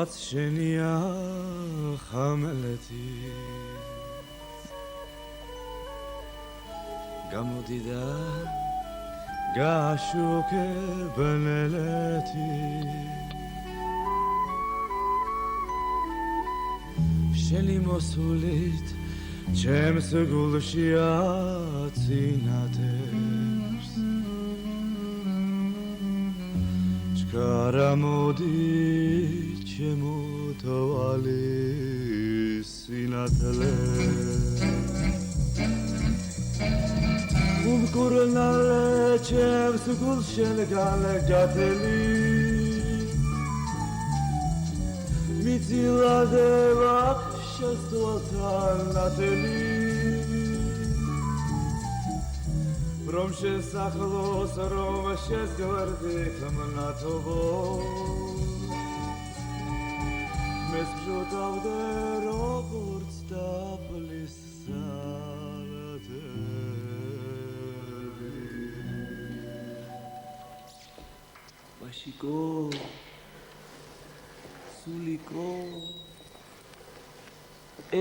ზღვაც შენია ხამლეთი გამოდი და გაშუქე ბნელეთი შენი მოსულით ჩემს გულში აცინათებს ჩქარამოდი ჩემო თვალი სინათლე უმკურნალე ჩემს გულს შენ გალეგათელი მიცილადე ვახშას თვალთან ნათელი რომ შესახლოს რომ შესგვერდი ხმნათობო მეს გჟოდავდე როგორც დაფლის სალათები მაშიკო სულიკო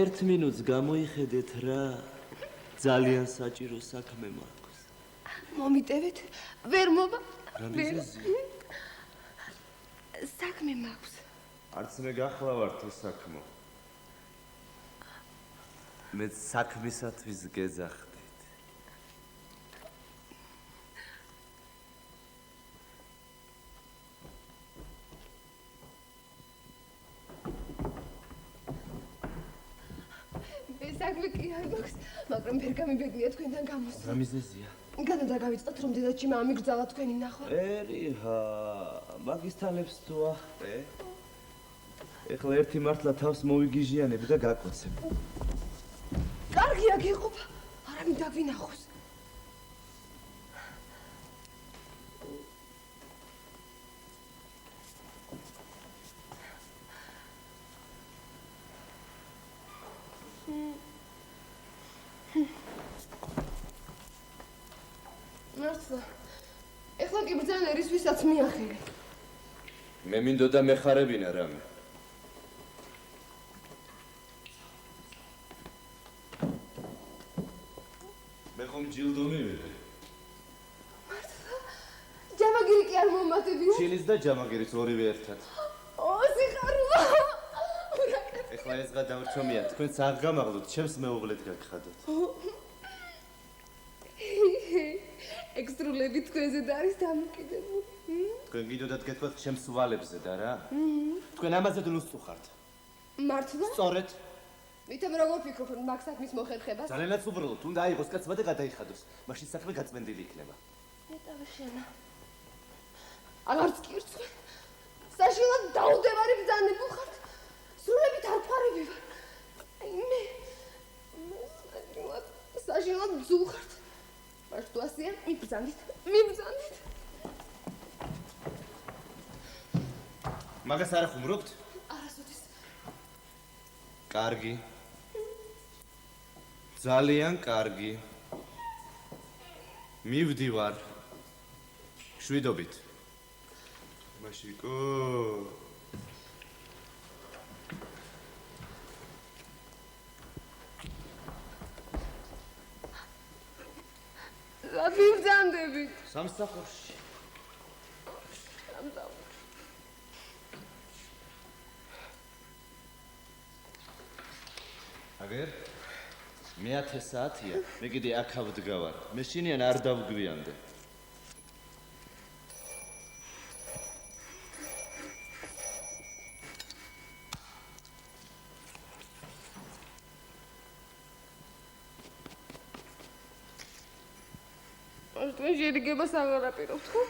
1 მინუტს გამოიხედეთ რა ძალიან საჭირო საქმე მაქვს მომიტევეთ ვერ მოვა რამიზეზია საქმე მაქვს არც მე გახლავარ თუ საქმო მე საქმისათვის გეძახდით საქმე კი არ მაქვს მაგრამ ვერ გამიბედნია თქვენთან გამოსვლა რამიზეზია განადა გავიწყოთ რომ დედაჩიმა ამიგრძალა თქვენი ნახვა ერიჰა მაგისთალებს თუ ახტე ეხლა ერთი მართლა თავს მოვიგიჟიანებ და გაკოცებ კარგია გეყოფა არავინ დაგვინახოს ეხლა კი ბრძანა ერის ვისაც მიახელე მე მინდოდა მეხარებინა რამე მე ხომ ჯილდო მივიღე არ მომატებიო. ჩილის და ჯამაგირის ორივე ერთად. სიხარულო. ეხლა ეს გადავრჩომია, თქვენც არ გამაღლოთ, ჩემს მეუღლედ გაგხადოთ. ექსტრულები თქვენზე და არის დამოკიდებული. თქვენ გიდოდათ გეთქვათ ჩემს ვალებზე და რა? თქვენ ამაზე დნუსწუ ხართ. მართლა? სწორედ. მითომ როგორ ფიქრობ მაგ საქმის მოხერხებას? ძალიანაც უბრალოდ, უნდა აიღოს კაცმა და გადაიხადოს. მაშინ საქმე გაწმენდილი იქნება. მეტავე შენა. აღარც კი ერთხელ. საშინლად დაუდევარი ბრძანებულ ხართ. სრულებით არ ფარები ვარ. მე საშინლად ძულ ხართ. მაშ თუ ასეა, მიბრძანდით. მაგას არ ახუმრობთ? არასოდეს. კარგი. ძალიან კარგი. მივდივარ. შვიდობით. მაშიკო. მიბრძანდებით. სამსახურში. აგერ მე-10 საათია, მე კიდე აქ ავდგავარ. მე შინიან არ დავგვიანდე. თქვენ შედიგებას აღარ აპირობთ, ხო?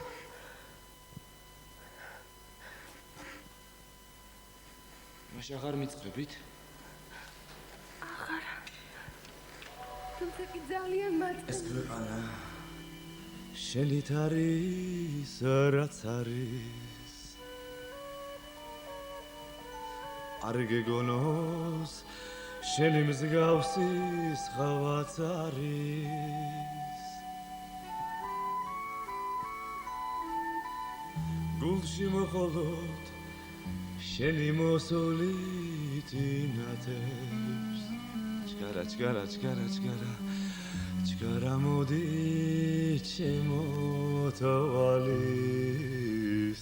მაშინ აღარ მიწყებით? თუმცა კი ძალიან მარტივია. ეს ქვეყანა შენით არის, რაც არის. არ გეგონოს შენი მსგავსი სხვაც არის. გულში მხოლოდ შენი მოსვლით ინათებს. ჩგარა მოდი ჩემო თავალი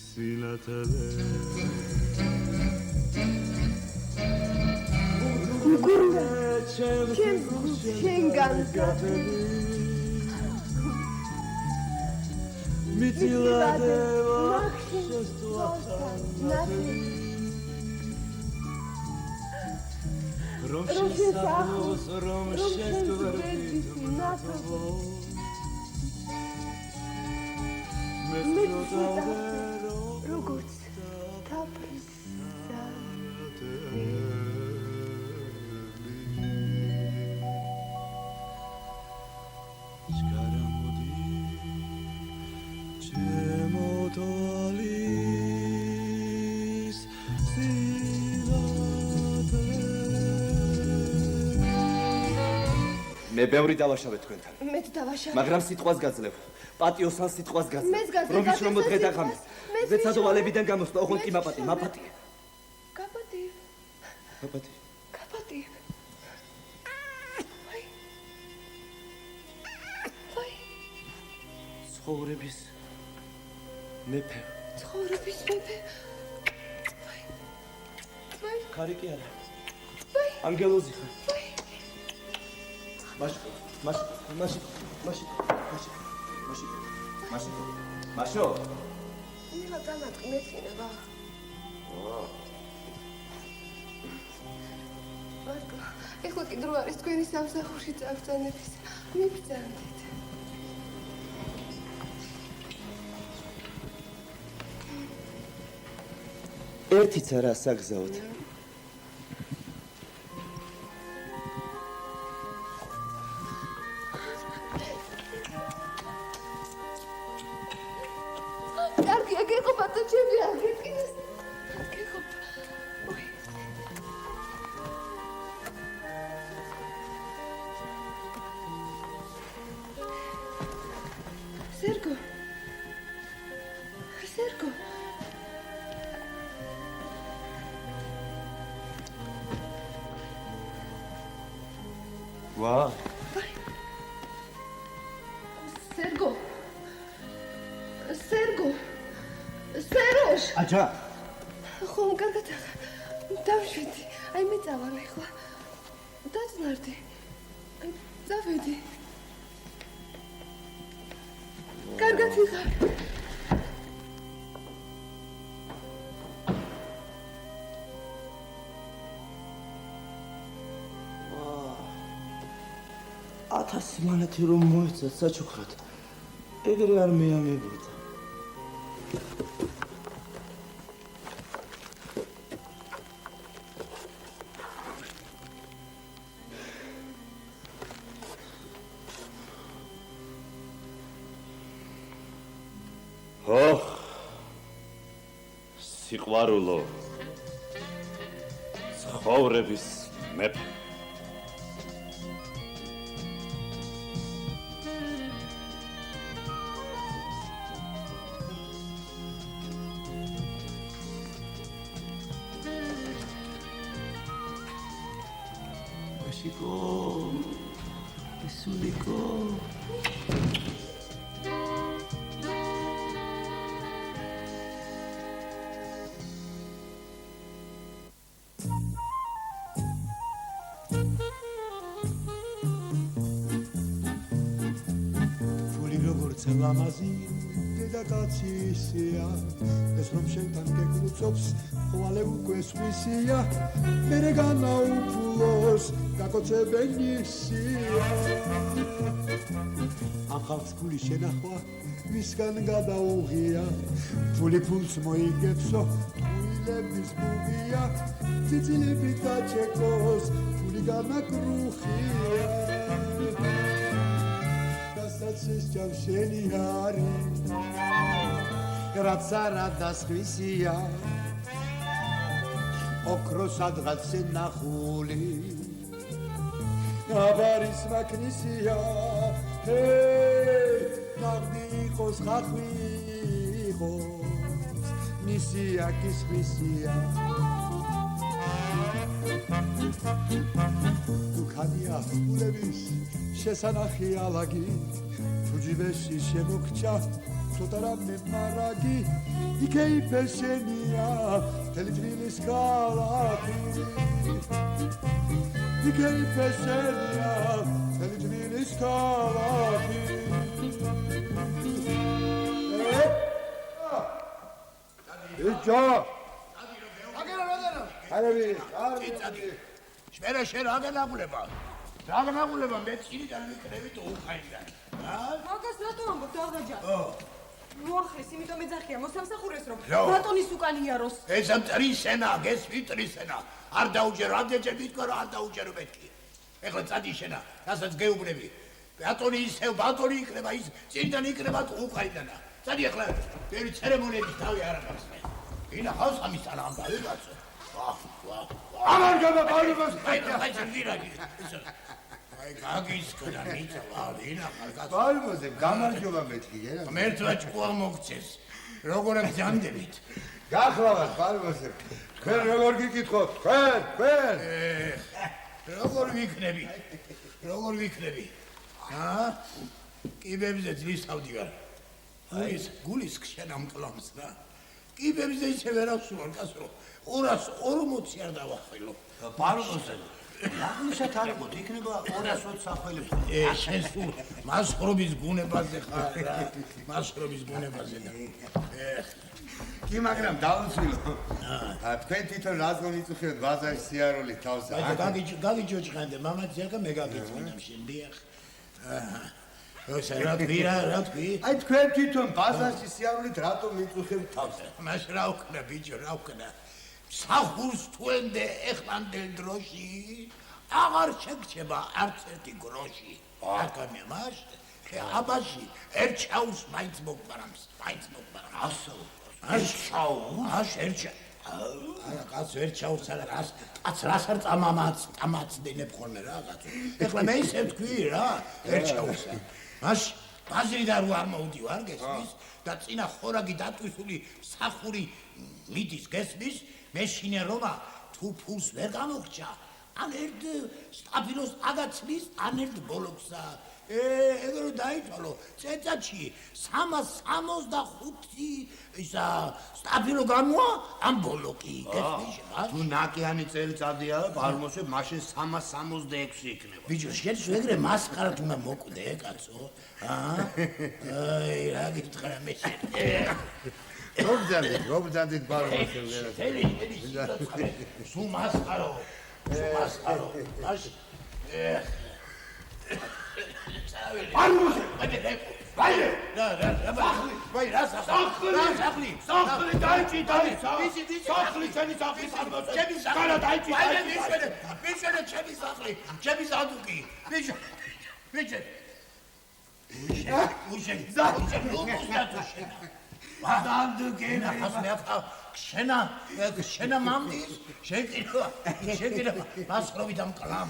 სინათლე. შენგან გათვლი მიცილადევა შესწვაფთანათლი. რომ შესახოს, რომ შესგვერდით ნათლო. მე ცოტავდე როგორც თაფლისა. ჩგარა მოდი ჩემო თვალის მე ბევრი დავაშავე თქვენთან. მეც დავაშავე. მაგრამ სიტყვას გაძლევ. პატიოსან სიტყვას გაძლევ. მეც გაძლევ, რომ ვიშრომო დღე და ღამე. მეც ზეცადოვალებიდან გამოსვლა, ოღონდ კი მაპატი. გაპატი. ვაი. ცხოვრების მეფე. ქარი კი არა. ანგელოზი ხარ. მაშო. მილა დამატყი მეცინება. მარტო, ეხლა კი დრო არის თქვენი სამსახურში წავწანების. მიბრძანდით. ერთიც არა საგზაოდ. კარგია, გეყოფა და ჩემი აგეკინეს. გეყოფა. ოი. სერგო. ვა. სერგო. აჩა ხომ კარგად დავშვიდი. აი მე წავალ ახლა. დაძნარდი. აი წავედი. კარგად ვიყავ. ათასი მანეთი რომ მოეცათ საჩუქრად. ეგრე არ მეამებოდა. სიყვარულო ცხოვრების მეფე Mexico, Mexico. ლამაზი დედაკაცისია ეს რომ შენთან გეკრუწობს ხვალე უკვე სხვისია მერე განაუფლოს გაკოცებენისია ახალს ფული შენახვა ვისგან გადაუღია ფული ფულს მოიგებსო ტყუილების ბუღია ძიძილები დაჩეკოს ფული განაკრუხია This jamsheni hari Gratsara das kvisia Okros adgatse nakhuli Avaris maknisia Hey Nagdi khos khakhvi khos Nisia kisvisia Dukhania ulebis შესანახი ალაგი ფუჯიბეში შემოგჭა ცოტა მე მარაგი იქეიფე შენია მთელი თბილის ქალაქი იქეიფე შენია მთელი თბილის ქალაქი იჯო აგერა შერა შერა აგენაგულება Raganaguleва მე წინიდან ვიკრევით უხაინდან. მაგას რატო ამბობ დაღაჯა? მოახეს, იმიტომ მეძახია მოსამსახურეს რომ ბატონის უკან იაროს. ეს ამ ტრისენა, გესვი ტრისენა. არ დაუჯერო, ამდენჯერ ვიტყვა რომ არ დაუჯერო მეთქი. ეხლა წადი შენა, რასაც გეუბნები. ბატონი ისევ ბატონი იქნება ის წინიდან იქნება უხაინდანა. წადი ეხლა ბევრი ცერემონიების თავი არ აქვს. ინა ხავს ამის არა ამ დავიღაცო. ამან გაბაყოლებას ხაი ძირაგი. აი გაგისკდა მიცა ვინა ხალხს. ბალმოზე გამარჯობა მეთქი გერა. მერტლა ჭკუა მოგცეს. როგორ გძანდებით? გახლავთ ბალმოზე. თქვენ როგორ გიკითხოთ? თქვენ? როგორ ვიქნები? როგორ ვიქნები? კიბებზე ძისავდი ვარ. აი ეს გულის ქშენამკლავს რა. კიბებზე ისე ვერასულა კაცო. 240 არ დავახვილო. ბალმოზე. აღნიშნეთ არ იყო, იქნება 220 სახელი. შენ სულ მასხრობის გუნებაზე ხარ რა. მასხრობის გუნებაზე და. კი, მაგრამ დავუცილო. თქვენ თვითონ რას მომიწუხეთ ბაზარის სიარული თავზე? აი, გაგიჯოჭხანდე, მამაცია მე გაგიწყინებ შენდიახ. რა თქვი? აი, თქვენ თვითონ ბაზარის სიარულით რატომ მიწუხებთ თავზე? მას რა ვქნა, ბიჭო, რა ვქნა? სახურს თვენდე ეხლანდელ დროში აღარ შეგჩება არც ერთი გროში. აკამია მას აბაში ერჩაუს მაინც მოგბარამს. ასო. აშ ერჩა. არა კაც ერჩაუს არა კაც რას არ წამაცდენებ ხოლმე რა კაც. ეხლა მე ისე ვთქვი რა ერჩაუს. მაშ ბაზრიდან რო არ მოვდივარ გესმის და წინა ხორაგი დატვისული სახური მიდის გესმის მე შინე რომა თუ ფულს ვერ გამოგჭა ან ერთ სტაფილოს აგაცლის, ან ერთ ბოლოქსა. ეგ რო დაიცვალო, წეწადში 365 ისა სტაფილო გამოა, ან ბოლოკი. თუ ნაკიანი წელიწადია, ბარმოსე მაშინ 366 იქნება. ბიჭო, შენ ეგრე მასყარად უნდა მოკვდე, კაცო. აი, რა გითხრა მე შენ. გობძანდით ბარმოსე ვერა. თელი სულ მასყარო. მაშინ ბარმოსე, ვაი, რა სახლი, დაიჭი, სახლი, ჩემი სახლი, ჩემი სახლა დაიჭი, მიშენე, ჩემი სახლი, ჩემი სადუკი, მიშენე, დანდუკენა, შენა მამდის, შეკიდა, მასხრობით ამ კლამ,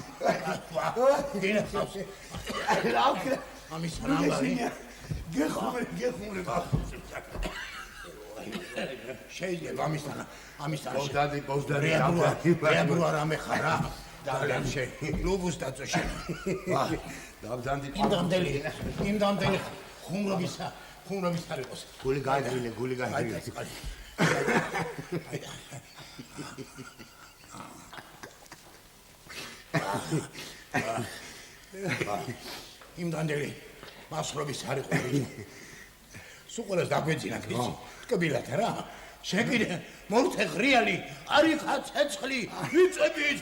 გენა ხავს, ამის რამბარი, გეხუმრე, შეიძლება ამისთან, რეაბრო არამე ხარა, ძალიან შენ, ლუბუს დაწო შენ, იმდამდელი ხუმრობის არ იყოს. გული გაიგრინე. იმდამდელი მასხრობის არ იყო. სულ ყველას დაგვეძინა ქიცი. ტკბილად რა. შეკიდე მორთე ღრიალი, არიხა ცეცხლი, ვიწებით.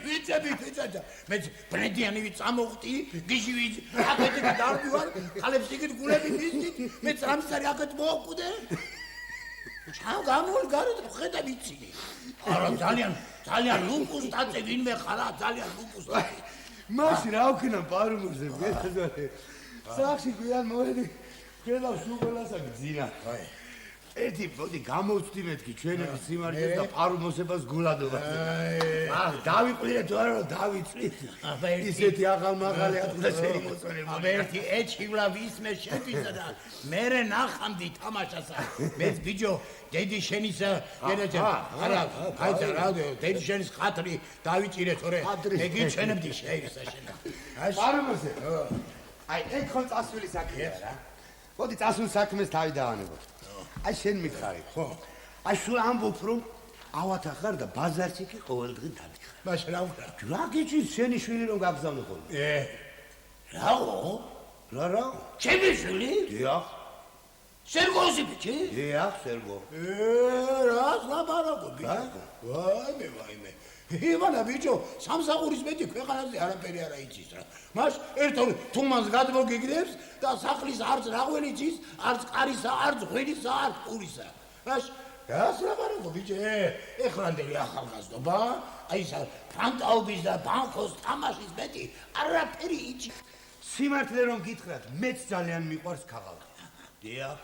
მეც ბრედიანივი წამოვხტი, გიჟივი აკეთე დავდივარ, ხალებს იქით გულები მისდით, მეც რამსარი აკეთ მოაკვდე. ჩავ გამოლგარეთ ხედა ვიცინი. არა ძალიან ლუკუს დაწე ვინმე ხარა, ძალიან ლუკუს დაწე. მაშინ რა ვქნა ბარმოსე ვერა. სახში გვიან მოვედი. ხელა სულ ყველასა გძინა. ერთი ბოდი გამოვწდი მეთქი ჩვენების სიმართლეს და პარმოსებას გულადობას. დავიყვირე თუ არა დავიწვით. ისეთი აღალმაღალი ატყდა შენი მოწონება. ერთი ეჩივლა ვისმე შეფისა და მერე ნახამდი თამაშასა. მეც ბიჭო დედი შენისა ენაჭა. არა, აიცა რა დედი შენის ხათრი დავიჭირე თორე. ეგიჩენებდი შეისა შენა. პარმოსე. აი ეგ ხო წასული საქმეა რა. მოდი წასულ საქმეს თავი დავანებოთ. აი შენ მითხარი ხო? აი სულ ამბობ რომ ავათა ხარ და ბაზარში კი ყოველდღე დავიხარ. მაშინ რა ვქნა? რა გიჩვენს შენი შვილი რომ გაგზავნო ხოლმე? რაო? რა? ჩემი შვილი? დიახ. სერგოსი ბიჭი? დიახ, სერგო. რას ლაპარაკობ ბიჭო? ვაიმე. ივანა ბიჭო, სამსახურის მეტი ქვეყანაზე არაფერი არ იცის რა. მას ერთო თუმანს გადმოგიგდებს და სახლის არც რაღველი იცის, არც კარისა, არც ღვინისა, არც პურისა. რას ლაპარაკობ ბიჭო? ეხლანდელი ახალგაზრდობა, აი ეს ფანტაობის და ბანკოს თამაშის მეტი არაფერი იცის. სიმართლე რომ გითხრათ, მეც ძალიან მიყვარს ქაღალდი. დიახ.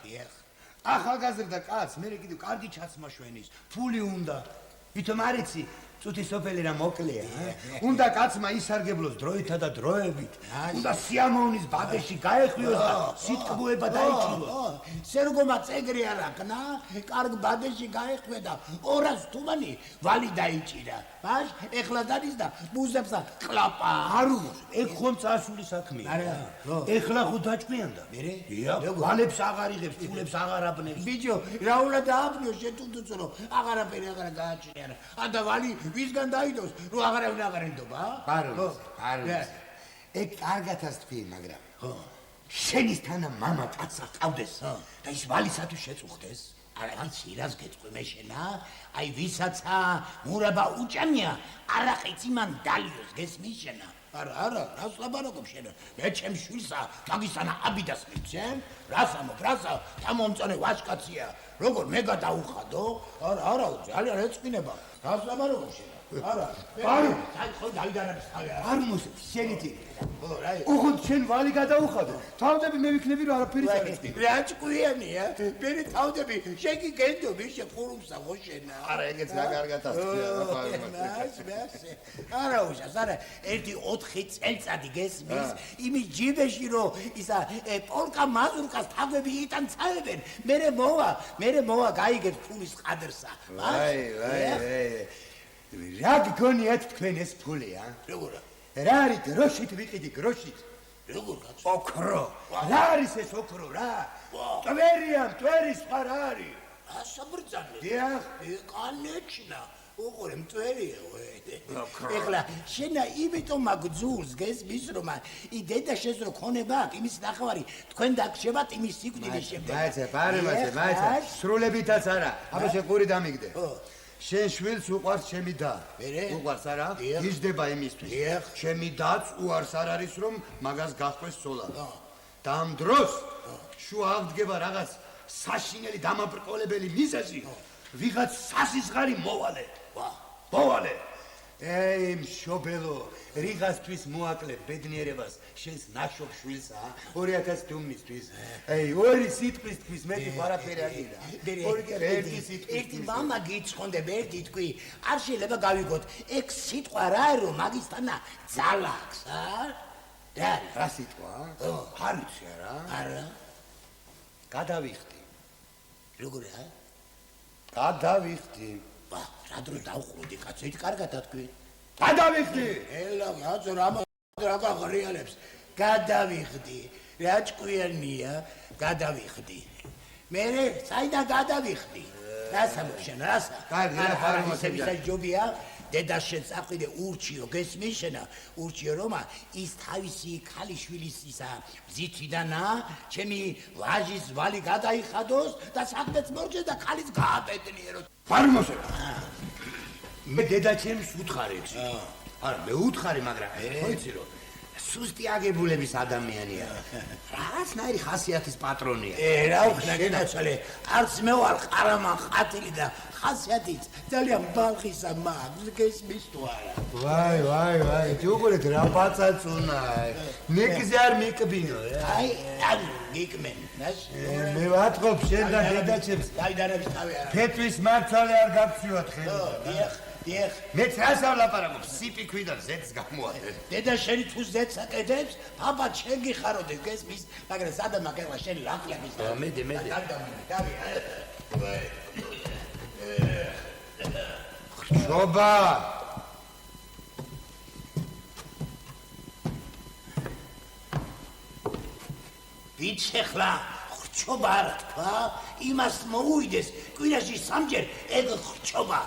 ახალგაზრდა კაც, მე კიდევ კარგი ჩაცმა შვენის, ფული უნდა. ვითომ არ იცი? წუთი სოფელი რა მოკლეა. უნდა კაცმა ისარგებლოს დროითა და დროებით. უნდა სიამოვნის ბადეში გაეხვიოს და სიტყვება დაიჭიროს. სერგომა წეგრი არ აქნა, კარგ ბადეში გაეხვია და 200 თუმანი ვალი დაიჭირა. ბაშ, ეხლა დადის და მუზებსა ყლაპა. არუმოს, ეგ ხომ წასული საქმეა. ეხლა ხო დაჭკვიანდა. დიახ, ვალებს აღარ იღებს, ფულებს აღარ აბნევს. ბიჭო, რა უნდა დააბნიო შეთუნდუც რომ აღარაფერი აღარ გააჩნია. ანდა ვალი ვისგან დაიდოს, რომ აღარავინ აღარ ენდობა? ბაროს. ეგ კარგათას თქვი, მაგრამ შენის თანა მამა კაცს ყავდეს და ის ვალისათვის შეწუხდეს. არა იცი რას გეტყვი მე შენა? აი ვისაცა მურაბა უჭამია, არაყიც იმან დალიოს გესმის შენა? არა, რას ლაპარაკობ შენა? მე ჩემ შვილსა მაგისანა აბიდას მიცემ? რასა თამომწონე ვაჟკაცია. როგორ მე გადაუხადო? არა, ძალიან ეწყინება. რას ლაპარაკობ შენა? არა, ხო დაიდანებს თავი. არ მოსებს შენითი. უხოდ შენ ვალი გადაუხადო. თავდები მე ვიქნები რომ არაფერი წაიწი. რა ჭკვიანია? მე თავდები შეგი გენდობი შეყურումსა ხო შენა? არა, ეგეც რა კარგათას თქვია რა ფარმასე. არა უშავს, არა, ერთი 4 წელწადი გესმის იმის ჯიბეში რომ ისა პოლკა მაზურკას თავები იტან წაებენ. მერე მოვა გაიგებს ფულის ყადრსა. ვაი. რა გგონიათ თქვენ ეს ფული, ა? როგორ? რა არის გროშით ვიყიდი, გროშით? როგორ კაცო? ოქრო. რა არის ეს ოქრო, რა? ტვერია, ტვერი სხვა რა არის? ასაბრძანე. დიახ. კანეჩნა. უყურე მტვერია ეხლა შენა იმიტომ მაგძულს გესმის რომ ი დედა შენს რო ქონება აქვს იმის ნახევარი თქვენ დაგშევათ იმის სიკვდილის შემდეგ მაიცა სრულებითაც არა აბა შენ ყური დამიგდე შენ შვილს უყვარს ჩემი და უყვარს არა იждდება იმისთვის ჩემი დაც უარს არ არის რომ მაგას გახდეს სოლა და ამ დროს შუა აღდგება რაღაც საშინელი დამაბრკოლებელი მიზეზი ვიღაც სასიზღარი მოვალე ეი მშობელო რიღასთვის მოაკლებ ბედნიერებას შენს ნაშობ შვილსა 2000 დუმისთვის ეი ორი სიტყვისთვის მეტი ვარაფერი არ გიდა ერთი სიტყვი ერთი მამა გიცხონდებ ერთი თქვი არ შეიძლება გავიგოთ ეგ სიტყვა რა არის რომ მაგისთანა ძალა აქვს რა სიტყვა არ ვიცი არა გადავიხდი როგორია გადავიხდი რა დრო დავხურდი კაცო ით კარგად თქვი გადავიხდი ელა კაცო რა გაღრიალებს გადავიხდი რა ჭკვიანია გადავიხდი მე საიდან გადავიხდი რასა მოშენ რასა კარგი ჯობია დედა შეწაყვიდე ურჩიო გესმის შენა ურჩიო რომა ის თავისი ქალიშვილის ისა ბზითიდანა ჩემი ვაჟის ვალი გადაიხადოს და საქმეც მორჩე და ქალის გააპეტნიერო ფარმოსე მე დედა ჩემს უთხარებს არა მე უთხარი მაგრამ ხო იცი რომ სუსტი აგებულების ადამიანია რასნაირი ხასიათის პატრონია რა უხნა გენაცვალე არც მე ვარ ყარამან ყათილი და ხასიათიც ძალიან ბალხისა მაქვს გესმის თუ არა ვაი თუ უყურეთ რა პაწაწუნა ნეკზე არ მიკბინო აი მიკმენ მე ვატყობ შენ და დედა ჩემს დაიდარების თავი არა ფეტვის მარცვალე არ გაქცევათ ხელი დიახ მეც რას ავლაპარაკობ სიპი ქვიდან ზეთს გამოადე დედა შენი თუ ზეთს აკეთებს პაპა შენ გიხაროდეს გესმის მაგრამ სადა მაგერა შენ ლაფლების მე დავი ხშობა ვიჩეხლა ხჩობა არ თქვა იმას მოუიდეს კვირაში სამჯერ ეგ ხჩობა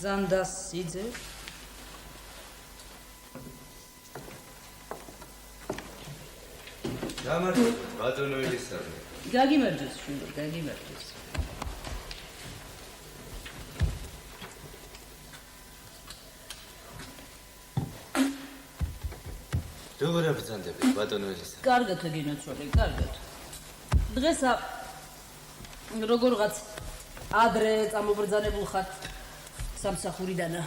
ზანდას სიძე გამარჯობა ბატონო ელისაბე გაგიმარჯოს შვილო გაგიმარჯოს როგორ აბრძანდებით ბატონო ელისაბე კარგად გინოცვალე კარგად დღეს როგორღაც ადრე წამობრძანებულ ხართ სამსახურიდანა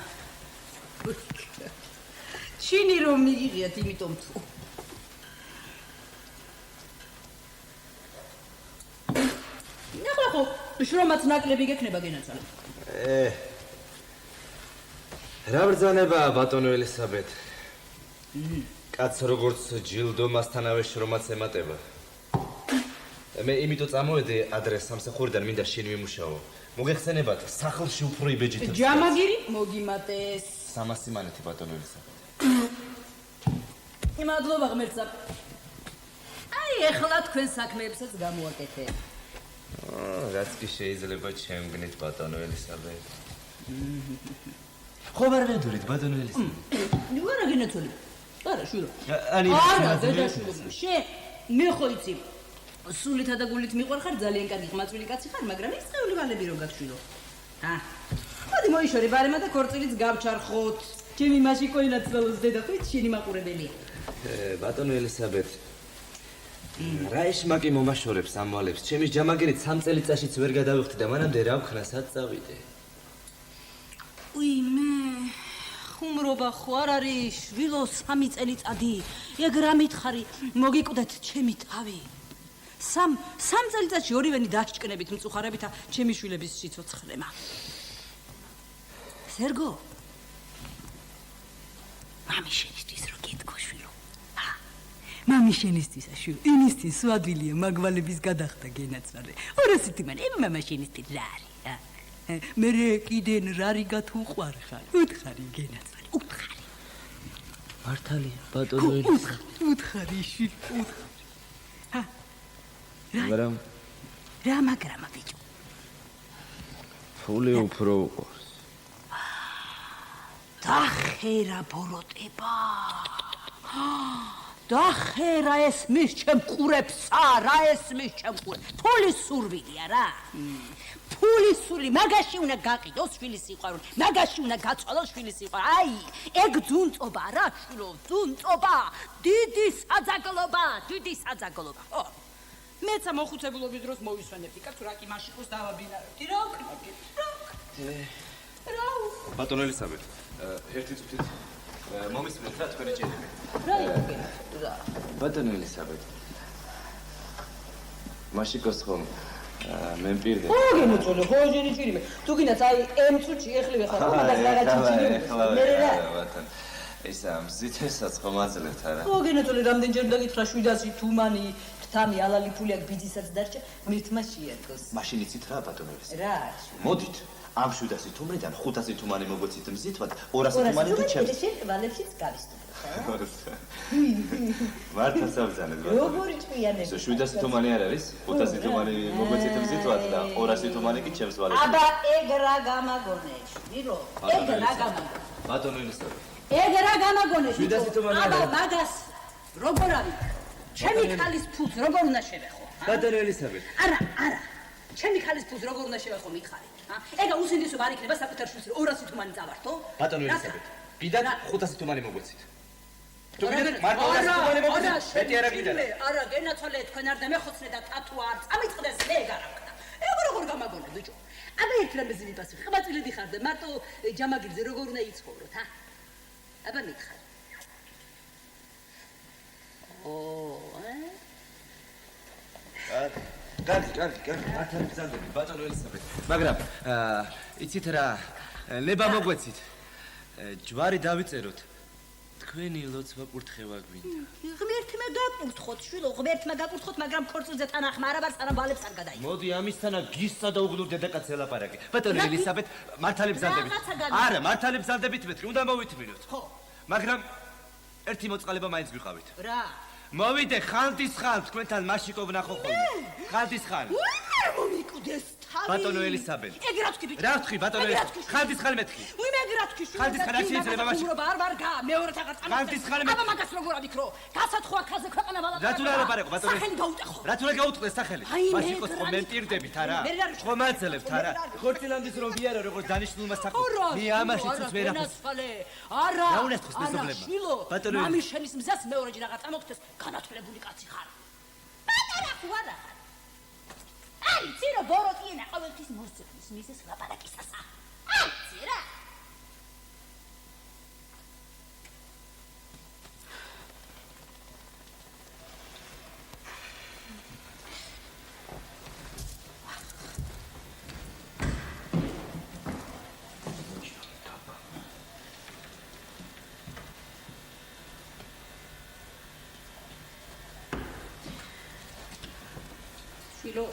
ჩინი რომ მიიღიათ იმიტომ თუ ნახლა ხო შრომაც ნაკლები გექნება გენაცვალე რა ბრძანება ბატონო ელისაბედ კაც როგორც ჯილდო მასთანავე შრომაც ემატება მე იმიტომ წამოვედი ადრე სამსახურიდან მინდა შენ ვიმუშაო მოგეხსენებათ სახლში უფრო იბეჯითებს ჯამაგირი მოგიმატეს 300 მანეთი ბატონო ელისაბედ მადლობა ღმერთსა აი ეხლა თქვენ საქმეებსაც გამოაკეთე რაც კი შეიძლება ჩემგნით ბატონო ელისაბედ ხო ვერ ვედურით ბატონო ელისაბედ ნუ არა გენაცვალე არა შვილო არა დედა შვილო შენ მე ხო იცი სულითა და გულით მიყვარხარ ძალიან კარგი ყმაწვილი კაცი ხარ მაგრამ ის წეული ვალები რო გაქშვილო მოდი მოიშორე ბარემა და ქორწილიც გავჩარხოთ ჩემი მასი კოინაცვალოს დედა ხო შენი მაყურებელია ბატონო ელისაბედ რა ეშმაკი მომაშორებს ამ ვალებს ჩემის ჯამაგირით 3 წელიწადშიც ვერ გადავიხდი და მანამდე რა ვქნა სად წავიდე მეგობრობა ხო არ არის შვილო 3 წელიწადი ეგ რა მითხარი მოგიკვდეთ ჩემი თავი სამ წელიწადში ორივენი დაჭკნებით მწუხარებით ჩემი შვილების სიცოცხლემა სერგო მამი შენისთვის რო გეთქო შვილო მამი შენისთვის შვილო ინისთვის სვადვილია მაგვალების გადახდა გენაცვალე 200 თიმანი მამა შენისთვის რა არის მერე კიდენ რარი გათუყვარხარ უთხარი გენაცვალე უთხარი მართალია ბატონო ელისა უთხარი შვილო მაგრამ მაგრამ ბიჭო ფული უფრო უყურს დახერა ბოროტება დახერა ეს მის ჩემ ყურებსა რა ეს მის ჩემ ყურებს ფული სურვილია რა ფული სურვილი მაგაში უნდა გაყიდოს შვილის სიყვარული მაგაში უნდა გაწვალოს შვილის სიყვარული აი ეგ ძუნწობა რა შვილო ძუნწობა დიდი საძაგლობა ხო მეცა მოხუცებულობის დროს მოვისვენებდი კაცო რა კი მაშინ ყოს დავაბინარებდი რა ბატონო ელისაბედ ერთი წუთით მომისმენთ რა თქვენი ჭირები რა ბატონო ელისაბედ მაშიკოს ხომ მე მპირდე ხო გემოწოლე ხო ჯერი ჭირიმე თუ გინდათ აი ემ წუთში ეხლივე ხარ ხო მაგას რაღაცა ჭირიმე მე რა ბატონო ეს ამ ზითესაც ხომ აძლევთ არა ხო გენოწოლე რამდენჯერ დაგითხრა 700 თუმანი თამი ალალი ფული აქ ბიძისაც დარჩა მირთმა შეარქოს მაშინ იცით რა ბატონო ელისაბედ რა მოდით ამ 700 თუმრიდან 500 თუმანი მოგვეცით მზითვად 200 თუმანი და ჩემს შენ ვალებშიც გავისტუმროთ მართლა საბძანეთ ბატონო როგორი ჭვიანები 700 თუმანი არ არის 500 თუმანი მოგვეცით მზითვად და 200 თუმანი კი ჩემს ვალებში აბა ეგ რა გამაგონე შვილო ეგ რა გამაგონე ბატონო ელისაბედ ეგ რა გამაგონე 700 თუმანი არ აბა მაგას როგორ არის ჩემი ხალის ფულს როგორ უნდა შევეხო ბატონო ელისაბედ არა ჩემი ხალის ფულს როგორ უნდა შევეხო მითხარი ეგა უსინდისობა არ იქნება საკუთარ შვილს 200 თუმანი წავართო ბატონო ელისაბედ კიდევ 500 თუმანი მოგვეცით თუ კიდევ მარტო 200 თუმანი მოგვეცით მეტი არა კიდევ არა გენაცვალე თქვენ არ დამეხოცნე და კატო არ წამიწყდეს მე გარაკდა ეგ როგორ გამაგონე ბიჭო აბა ერთ რამეზე მიფასე ხმაწილედი ხარ და მარტო ჯამაგილზე როგორ უნდა იცხოვროთ აბა მითხარ კარგი, მართალი ბრძანდები, ბატონო ელისაბედ. მაგრამ იცით რა, ნება მოგვეცით. ჯვარი დავიწეროთ. თქვენი ლოცვა კურთხევა გვინდა. ღმერთმა გაკურთხოთ, შვილო, ღმერთმა გაკურთხოთ, მაგრამ ქორწილზე თანახმა არ არის, სანამ ვალებს არ გადაიღო. მოდი ამისთანა გისსა და უგლურ დედაკაცს ელაპარაკე. ბატონო ელისაბედ, მართალი ბრძანდებით. არა, მართალი ბრძანდებით მეთქი, უნდა მოვითმინოთ. ხო. მაგრამ ერთი მოწყალება მაინც გვიყავით. რა? მოვიდე ხალდის ხალ თქვენთან მაშიკო ვნახო ხოლმე. ხალდის ხალ. მომიკვდეს თავი. ბატონო ელისაბედ. ეგ რა თქვი ბიჭო? რა თქვი ბატონო ელისაბედ? ხალდის ხალ მეთქი. უი მე რა თქვი შვილო? ხალდის ხალ არ შეიძლება მაშინ. ბარ გა მეორე თაღარ წამოწე. ხალდის ხალ აბა მაგას როგორ ავიქრო? გასათხო ხალზე ქვეყანა ვალაპარაკო. რა თუ რა ლაპარაკო ბატონო? სახელი გაუტეხო. რა თუ რა გაუტყდეს სახელი? მაშიკოს ხომ მემპირდებით არა? ხომ მაძლებთ არა? ხორცილანდის რომ ვიარა როგორც დანიშნულმა საქმე. მე ამაში წუს ვერაფერს. არა. რა უნდა თქვის მეზობლებმა? შვილო, ბატონო მამის შენის მზას მეორეჯი რაღა წამოგხდეს, განათლებული კაცი ხარ. პატარა ხო არა ხარ? აი, ცირო ბოროტიენა ყოველთვის მოსწევს მისის ლაპარაკისასა. აი, ცირა. შვილო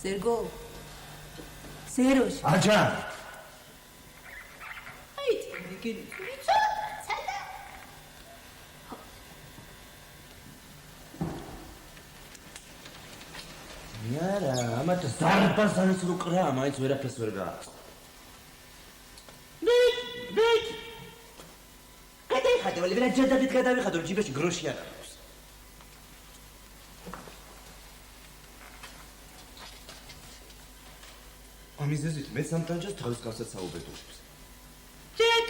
სერგო სეროშ აჯა აი ტიგენ ვიცო სადა არა ამათ ზარბას არის რო კრა მაინც ვერაფერს ვერ გააწყო ბიჭ გადაიხადე ვალი ვერა ჯადადით გადავიხადე რომ ჯიბეში გროში არ აქვს ამიზეზით მე სამთანჯოს თავის კაცად საუბედურებს ჯეკ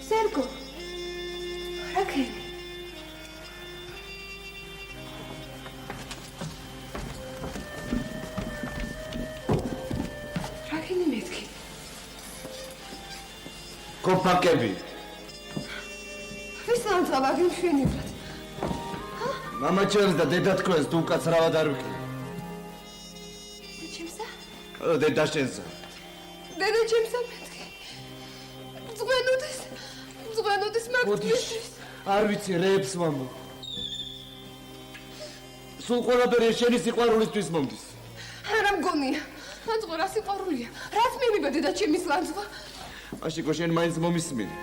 სერგო რა ქენი კოფაკები. ვის ამწავაგი მშვენივრად? მამა ჩემს და დედა თქვენს თუ უკაცრავად არ ვიქნებ. ჩემსა? დედა შენსა. დედა ჩემსა მეთქი. ზღვენოდეს მაგდისთვის. არ ვიცი რეებს მამო. სულ ყველაფერი შენი სიყვარულისთვის მომდის. არა მგონია. ლანძღვა რა სიყვარულია? რაც მივიბა დედა ჩემის ლანძღვა? მაშიკო შენ მაინც მომისმინე.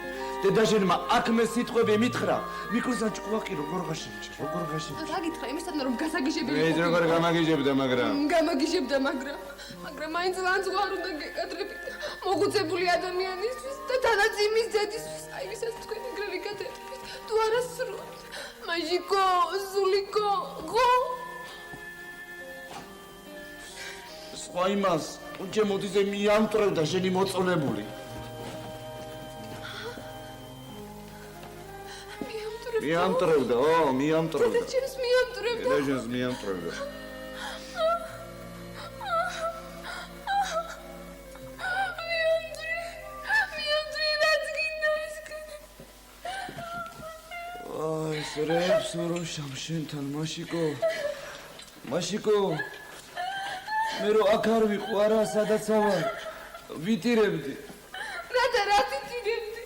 დედა შენმა აქ მე სიტყვები მითხრა. მიკროსან ჭკვაკი როგორ ღაშენჭი, როგორ ღაშენჭი. გაგითხრა იმისადმი რომ გასაგიჟებელი. ეს როგორ გამაგიჟებდა მაგრამ. გამაგიჟებდა მაგრამ მაინც ლანძღვა არ უნდა გეკადრებით. მოგუწებული ადამიანისთვის და თანაც იმის ძედისთვის. აი ვისაც თქვენ ეგრევე გადაერქვით. თუ არა სრულად. მაჟიკო, ზულიკო, ღო. სხვა იმას, უჩე მოდიზე მიამტრევდა შენი მოწონებული. მიამტრევდა, მიამტრევდა. დედა ჩემს მიამტრევდა. დედა ჩემს მიამტრევდა. აი, სრებს რო შამშენთან მაშიკო. მე რო აქ არ ვიყო არა სადაც ავარ. ვიტირებდი. რა ვიტირებდი?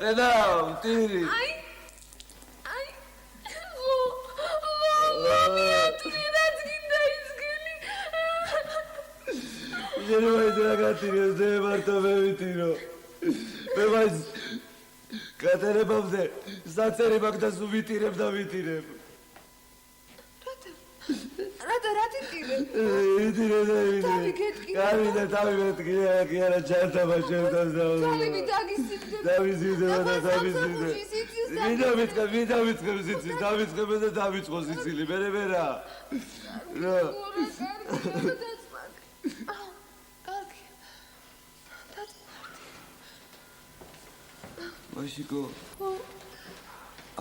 ენა ვტირი. აი. შენ მაინც რა გატირებს ზე მარტო მე ვიტირო. მე მაინც კატერებამდე საწერი მაგ და სულ ვიტირებ. რა თიტირე? ვიტირე. გავიდა თავი მეთქი კი არა ჩარტაბა ჩემთან თავი დაგისიძე. ვიდა მითქე სიცილი, დავიწყებ და დავიწყო სიცილი. მე რა. მაშიკო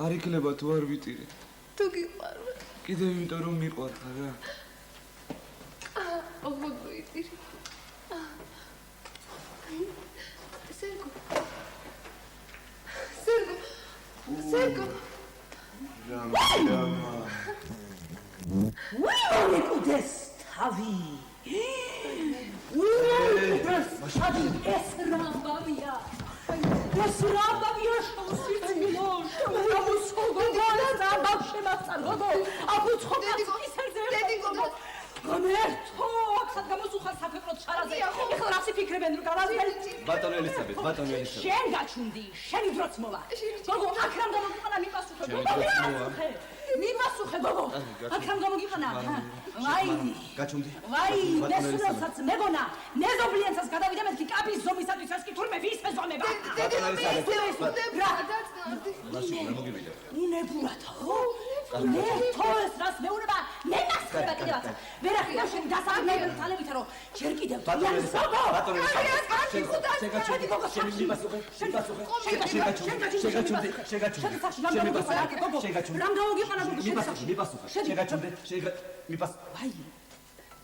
არ იქნება თუ არ ვიტირე. თუ გიყვარვ. კიდევ იმიტომ რომ მიყვარხარ რა. ოღონდ ვიტირი. სერგო. რამა. ვიოლეკუდეს თავი. ეს რამბავია. ეს რამბავია შევსიცილო. და ბავშვებასწარგო. აფუცხო ისერზე. გამერთო, აქაც გამოსუხა საფექრო ჩარაზე. ეხლა რა ფიქრებენ რომ გავაზიარეთ? ბატონო ელისაბედ. შენ გაჩუნდი, შენი დროც მოვა. გოგო, აქ რამ გამოგიყანა მიპასუხე. მიპასუხე გოგო. აქ რამ გამოგიყანა? ვაი. გაჩუნდი. ვაი, მესურელსაც მეგონა, ნეზობლიენცას გადავიდა მეთქი კაპის ზომისათვის ეს კი თურმე ვის მეზონება? ბატონო ელისაბედ. რა მაშინ რა მოგივიდა? უნებურად ხო? მე თორეს რას მეუნება? მე მასხება კიდევაც. ვერახი და შენ დასაქმებელი თალებითა რომ ჯერ კიდევ ბატონო შეგაჩუნდი. რამ გამოგიყანა გოგო მიპასუხე. ვაი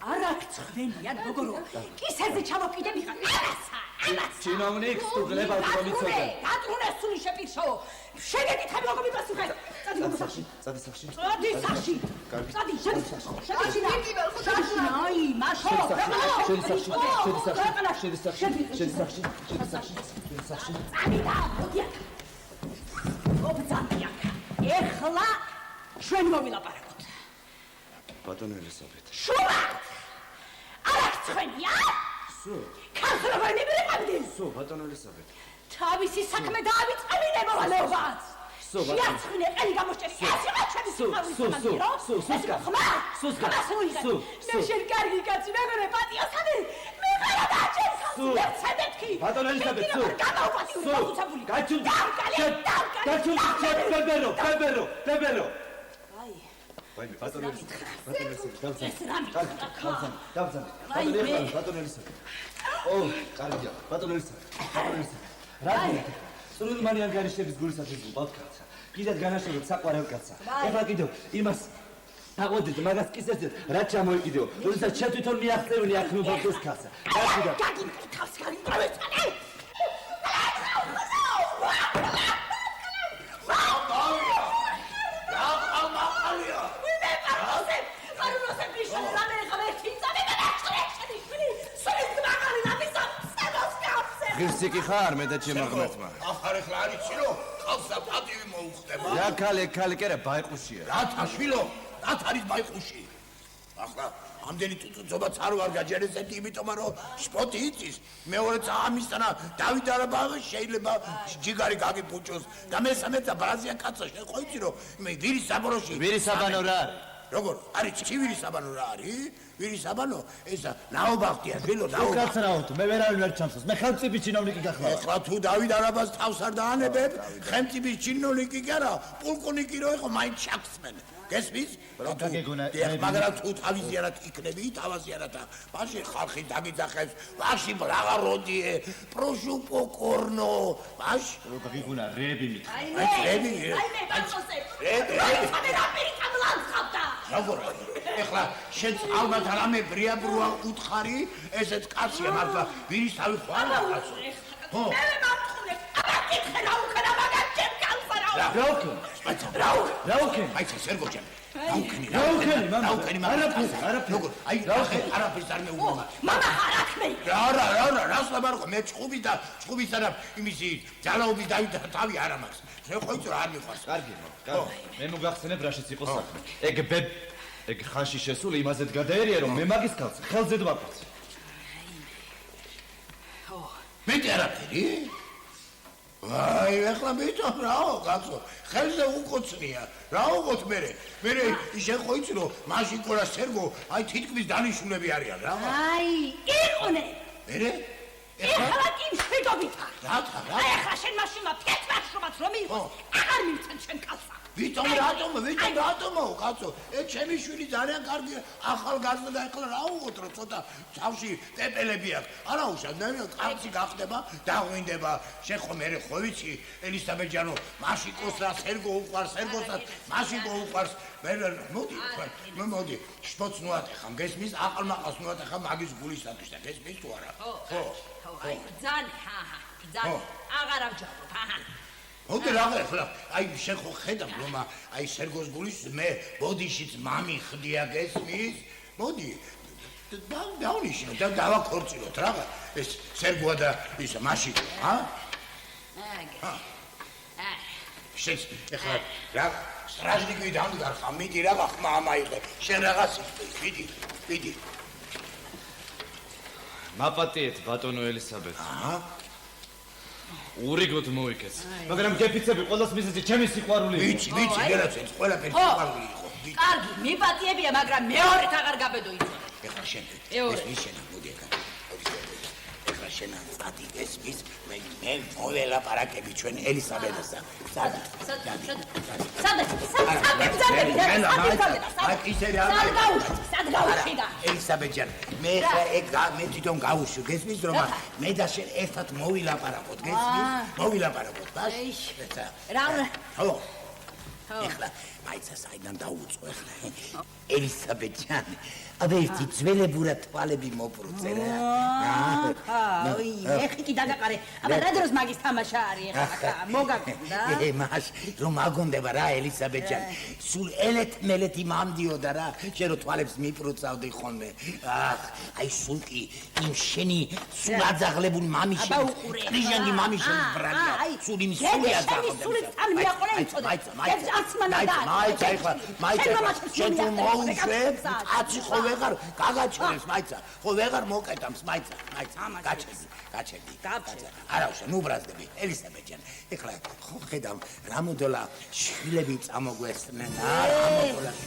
არ აქ ცხენიან გოგო კისერზე ჩამოკიდებიხარ ამას ჩინოვნიკს თუ გლება თომიცოდა გატრუნეს სული შეპირშო შეგეკითხები როგორ მიპასუხე წადი გოგო სახში წადი აი მაშო შედი სახში წამიდა მოდიაკ ობძანიაკ ეხლა ჩვენ მოვილაპარაკოთ ბატონო ელისაბედ. შუა! არ ცხენია? სო. ქართლობა ნებრებდი? სო, ბატონო ელისაბედ. თავისი საქმე დაავიწყებინე მოვალეობაც. სო, ბატონო. შეაცხინე ყელი გამოშტერი. ასება ჩვენი სიყვარულის სუსკა. მე შენ კარგი კაცი მეგონა პატიოსანი. მე ყველა დაჩენს. ცედეთქი. ბატონო ელისაბედ, სო. გამოუპატიური. გაჩუნდი. დებერო. ვაი, ბატონო ელისაბედ. ბატონო ელისაბედ. ო, კარგია. ბატონო ელისაბედ. რადგან სრულმანიან განიშნების გულისათვის ვყავთ კაცსა. კიდევ განაშოროთ საყვარელ კაცსა. ეხლა კიდევ იმას აღვედით მაგას კისერზე რა ჩამოიგიდეო როდესაც შენ თვითონ მიაღწევინი აქ მობდეს ქასა გაგი თავს გარიმტრავეცანე ღირსიკი ხარ მე და ჩემო ღმერთმა ახარ ეხლა არ იცი რომ ხალხსა პატივი მოუხდება რა ქალი კერა ბაიყუშია რათა შვილო რათ არის ბაიყუში ახლა ამდენი წუწუწობაც არ ვარ გაჯერესეთი იმიტომ რომ შპოტი იცის მეორე წამისთანა დავით არაბაღი შეიძლება ჯიგარი გაგიფუჭოს და მესამე ბრაზია კაცო შენ ხო იცი რომ მე ვირის საბანოში ვირის საბანო რა არის როგორ არის ჩივირის საბანო რა არის ვირის საბანო ესა ნაობახტია შვილო ნაობახტი კაცრაოთ მე ვერავინ ვერ ჩამსოს მე ხელმწიფის ჩინოვნიკი გახმარ ეხლა თუ დავით არაბას თავს არ დაანებებ ხელმწიფის ჩინოვნიკი კი არა პოლკონიკი რო იყო მაინც ჩაქსმენ გესმის მაგრამ თუ თავისიანად იქნები თავისიანად მაშინ ხალხი დაგიძახებს ვაში ბრაღა როდიე პროშუ პოკორნო ვაში რო გიგუნა რეები მით აი მე ბარხოსე როგორ ეხლა შენც ალბათ რამე ბრიაბრუა უთხარი ესეც კაცია მაგრამ ვირისავი ხარ კაცო ხო მე მართუნე აბა კითხე რა უკენა მაგარ ჩემ კალსარა რა უკენ აი სერგოჯან რა უკენი როგორ აი არაფერს არ მეუბნება მამა ხარაქმე რა რას ლაბარყო მე ჭუბისა და იმისი ძალაობის დავით თავი არ ამაქვს შენ ხო იცი რა არ მიყვარს კარგი მე მოგახსენებ რაშიც იყო საქმე ეგ ხანში შესული იმაზეთ გადაერია რომ მე მაგის ქალს ხელზედ ვაკვრც მეტი არაფერი აი ეხლა მითომ რაო კაცო ხელზე უკოცნია რა უყოთ მე შენ ხო იცი რომ მაშინ ყურა სერგო აი თითქმის დანიშნულები არიან რა აი იყვნე მე ეხლა კი მშვიდობითა რა აი ახლა შენ მაშინა ფეთვაშრომაც რომ იყო აღარ მივცენ შენ კალსა ვიტომ რატომო კაცო ჩემი შვილი ძალიან კარგი ახალგაზრდა და ეხლა რა უყოთ რომ ცოტა თავში პეპელები აქვს არა უშავ კაცი გახდება დაღვინდება შენ ხო მე ხო ვიცი ელისაბეჯანო მაშიკოს რა სერგო უყვარს სერგოსაც მაშიკო უყვარს მე მოდი შპოც ნუატეხა გესმის აყალმაყას ნუატეხა მაგის გულისათვის და გესმის თუ არა ხო აი ბძანე ბძანე აღარ ავჯობ მოდი რა ხლა აი შენ ხო ხედავ რომ აი სერგოს გულის მე ბოდიშიც მამი ხდია გესმის მოდი დავნიშნო და დავაქორწილოთ რა ეს სერგოა და ისა მაშინ შენ ეხლა რა სტრაჟნიკი დამდგარ ხა მიდი რა მამა იყო შენ რაღაც მიდი მაპატიეთ ბატონო ელისაბედ ურიგოთ მოიქეც მაგრამ გეფიცები ყველას მიზეზი ჩემი სიყვარული ვიცი გერაცეთ ყველაფერი სიყვარული იყო კარგი მიპატიებია მაგრამ მეორეთ აღარ გაბედო იცი ეხლა შენ ეს შენ მოდი ეხლა შენ სტატი გესმის მე მოველაპარაკები ჩვენ ელისაბედასთან ელისაბეჯან მე თვითონ გავუშვი გესმის რომ მე და შენ ერთად მოვილაპარაკოთ გესმის მოვილაპარაკოთ ბაში ხო ეხლა მაიცა საიდან დაუწყო ეხლა ელისაბეჯანი აბა ერთი ძველებურა თვალები მოპრუწე რა აი ეხი კი დაგაყარე აბა რა დროს მაგის თამაშა არის ეხლა მოგაგდა მას რომ აგონდება რა ელისაბეჯანი სულ ელეთ-მელეთი მამდიოდა რა შენ რო თვალებს მიპრუწავდი ხოლმე აი სულ კი იმ შენი სულ აძაღლებული მამიში კრიჟანგი მამიში ბრალია სულ იმ სული აძაღლებული მაიცა შენ თუ მოუშვებ აცი ხო ვეღარ გაგაჩერებს მაიცა ხო ვეღარ მოკეტამს მაიცა გაჩერდი არა უშენ უბრაზდები ელისაბეჯან ეხლა ხო ხედავ რამოდოლა შვილები წამოგვესწნენ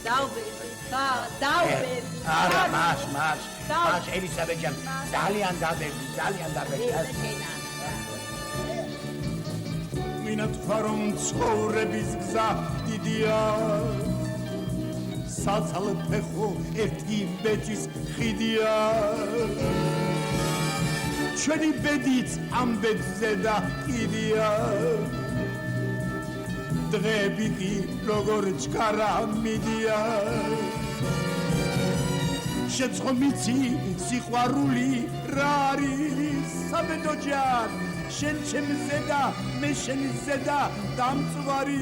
დავბები არა მას ელისაბეჯან ძალიან დაბები მინა თქვა რომ ცხოვრების გზა დიდია საცალფეხო ერთი ბეჭის ხიდია ჩვენი ბედიც ამ ბედზე და კიდია დღეები კი როგორ ჩქარა მიდია შეწყმიცი სიყვარული რა არის საბედოჯარ შენ ჩემზე და მე შენზე და დამწვარი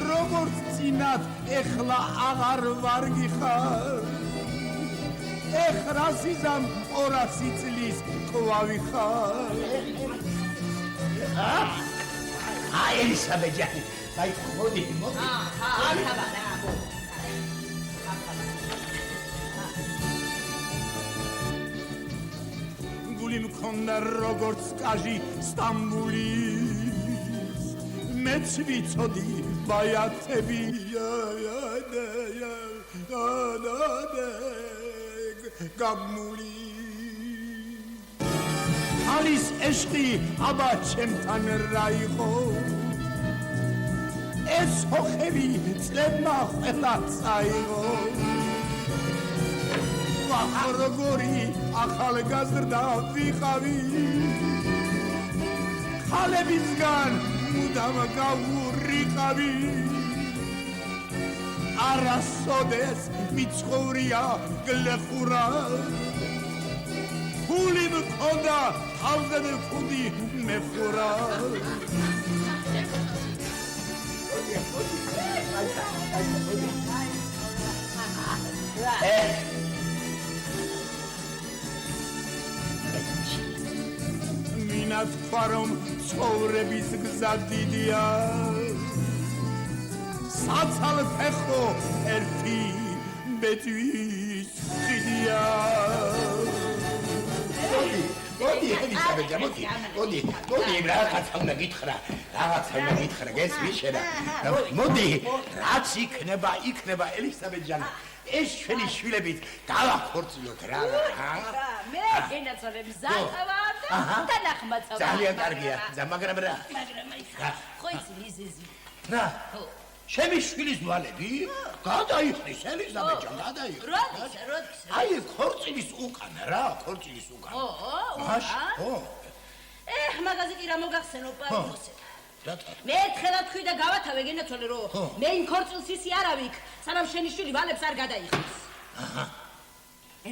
როგორც წინათ ეხლა აღარ ვარგი ხარ ეხლა სიზამ 200 წლის ყვავი ხარ აი ელისაბეჯანი აი მოდი გული მქონდა როგორც კაჟი სტამბულის მეც ვიცოდი ბაიათები გამული არის ეშხი აბა ჩემთან რა იყო ეს ხოხები წლებმა ყველა წაიღო ვახროგორი ახალგაზრდა ვიყავი ხალებისგან მუდამ გავურიყავი არასოდეს მიცხოვრია გლეხურა ფული მქონდა ავზედა ფუდი მეხურა მინა თქვა რომ ცხოვრების გზა დიდია საცალფეხო ერთი ბეწვის ხიდია მოდი ელისაბეჯა მოდი რაღაცა უნდა გითხრა გესმის შენა მოდი რაც იქნება ელისაბეჯანი ეს ჩვენი შვილებით დავახორციელოთ რა მე გენაცვალები ზათავარ და ნახმაცავ ძალიან კარგია მაგრამ რა ხო იცი ლიზეზი რა ჩემი შვილის ვალები გადაიხრის ელისაბეჯან გადაიხრის როდის აი ქორწილის უკან რა ქორწილის უკან მაგაზე კი რა მოგახსენო პარუსე მე თხელა თქვი და გავათავე გენაცვალე რომ მე იმ ქორწილს ისი არავიქ სანამ შენი შვილი ვალებს არ გადაიხრის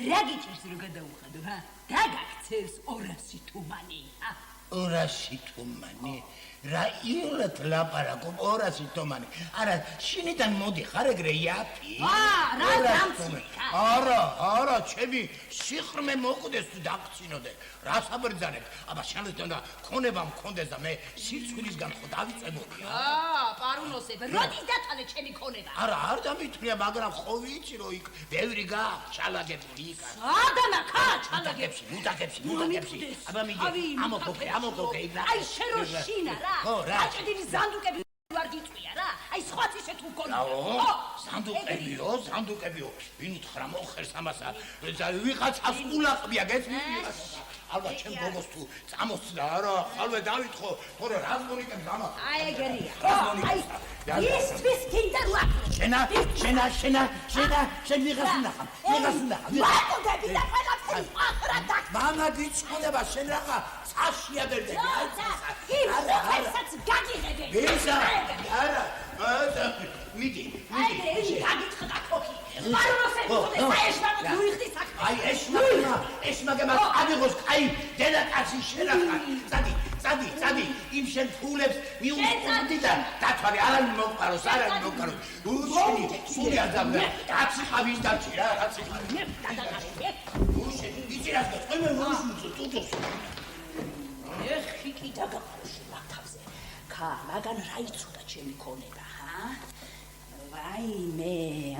რა გიჭირს რომ გადაუხადო და გაქცევს 200 თუმანი 200 თუმანი რა იოლად ლაპარაკობ 200 თუმანი არა შინიდან მოდი ხარ ეგრე იაფი რა დამცვი არა ჩემი სიხრმე მოკვდეს თუ დაგწინოდე რა საბრძანებ აბა შანსთან და ქონება მქონდეს და მე სიცხვილისგან ხო დავიწებოდი პარუნოსე როდის დათვალე ჩემი ქონება არა არ დამითვლია მაგრამ ხო ვიცი რომ იქ ბევრი გააქვს ჩალაგებული იქ ადანა ხა ჩალაგებში მუდაგებში აბა მიდი ამოქოქე აი შენ რო შინა რა აჭდილი ზანდუკები ვარ გიწვია რა აი სხვაცი შე თუ გონია ზანდუკებიო ვინ ითხრა მოხერს ამასა ვიღაცას ულაყბია გესმის ვიღაცას ალბათ ჩემ გოგოს თუ წამოსცდა არა ხალვე დავითხოვ თორე რას მონიკებს გამა აი ეგერია აი ისთვის კიდე ვაკ შენა შენ ვიღას უნახა ვაკო გაბიდა ყველაფერი ახრა და მამა გიჩხდება შენ რაღა წაშია ბერდები იმ ხერსაც გაგიღებე ვისა არა მიდი აი გაგიწყდა ქოქი პარუნოსე საეშმაკო დუიხდი საქმე აი ეშმაკმა ამიღოს აი დედაკაცი შენახა წადი იმ შენ ფულებს მიუწვდი და დათვალე არ მოგყაროს სული აზამდა კაცი ხავის დაჭი რა კაცი ხავი იცი რა თქვენ მოუშუცო ტუტოს ეხი კი დაგაყარში მაგთავზე ხა მაგან რა იცოდა ჩემი ქონება ვაიმე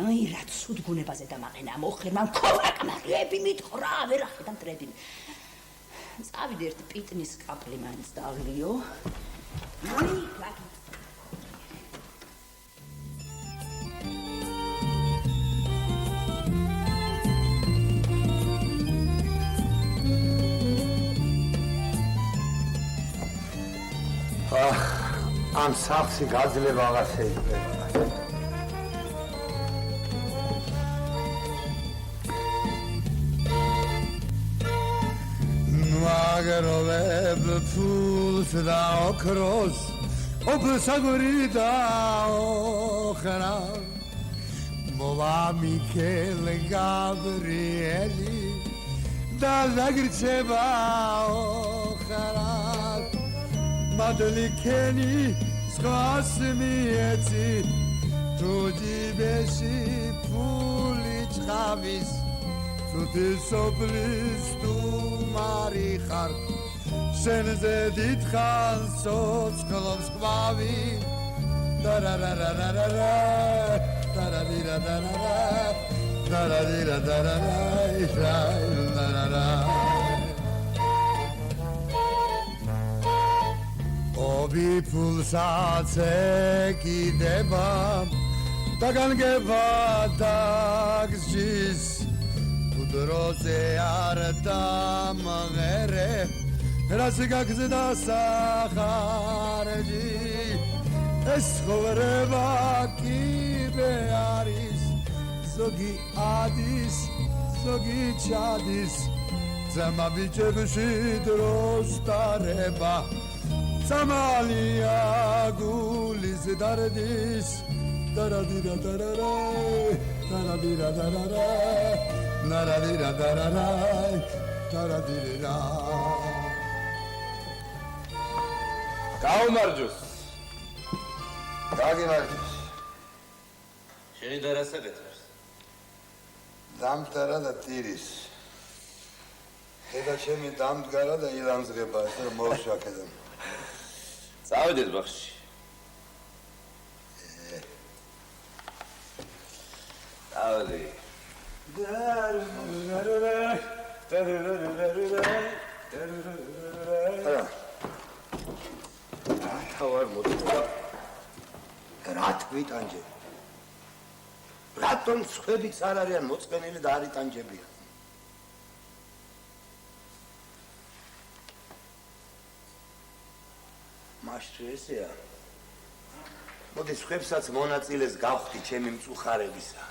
აი რა ცუდ გუნებაზე დამაყენა მოხერმა ქოვაკმარები მithრა ვერ ახედა მტრები წავიდე ერთ პიტნის კაპლი მაინც დაღლიო აი ვაკი ამ სახსი გაძლება აღარ შეიძლება აგროვებ ფულს და ოქროს ოფსაგურიდა ოხრა მოვა მიქელ გაბრიელი და ლაგრცება ოხრა მადლიქენი სხვას მიეცი თუ ჯიბეში ფული ჭყავის თუთი სოფლის თუ მარიხარ შენზე დიდხან სოცხლობს ყვავი დარარარარარა დარადირადარარა დარადირადარარა ისრაილდარარა ობი ფულსაცე კიდება დაგანგება დაგზის უდროზე არ დამღერე რას გაგზდა სახარჯი ეს ხოვრება კიბე არის ზოგი ადის ზოგი ჩადის ძმა ბიჭებში დროს დარება სამალია გულის დარდის დარადირადარარა დარადირადარარა ნარადირადარარა დარადირა გაუმარჯოს გაგიმარჯოს შენი და რას აკეთებს დამტარა და ტირის ხედა ჩემი დამდგარა და ილამძღება ეს რომ მოვშაქედან წავედეთ ბაღში წავედი თავარ მოწვა რა თვითანჯე რატომ ხვედიც არ არიან მოწყენილი და არ იტანჯებიან მაშინ ესეა მოდი ხვებსაც მონაწილეს გავხდი ჩემი მწუხარებისა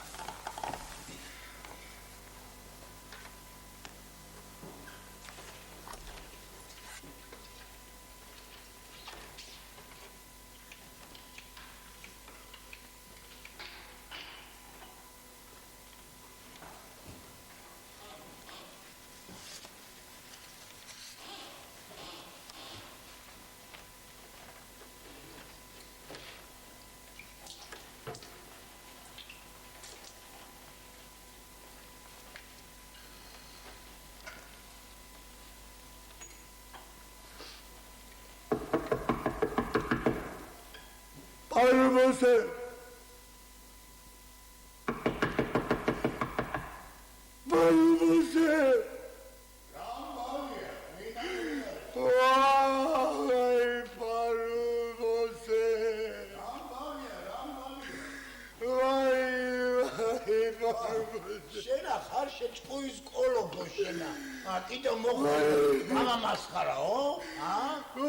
Arabası. Arabası. შენა ხარ შეჭკუის კოლოგო შენა კიდე მოხდა მამა მასხარაო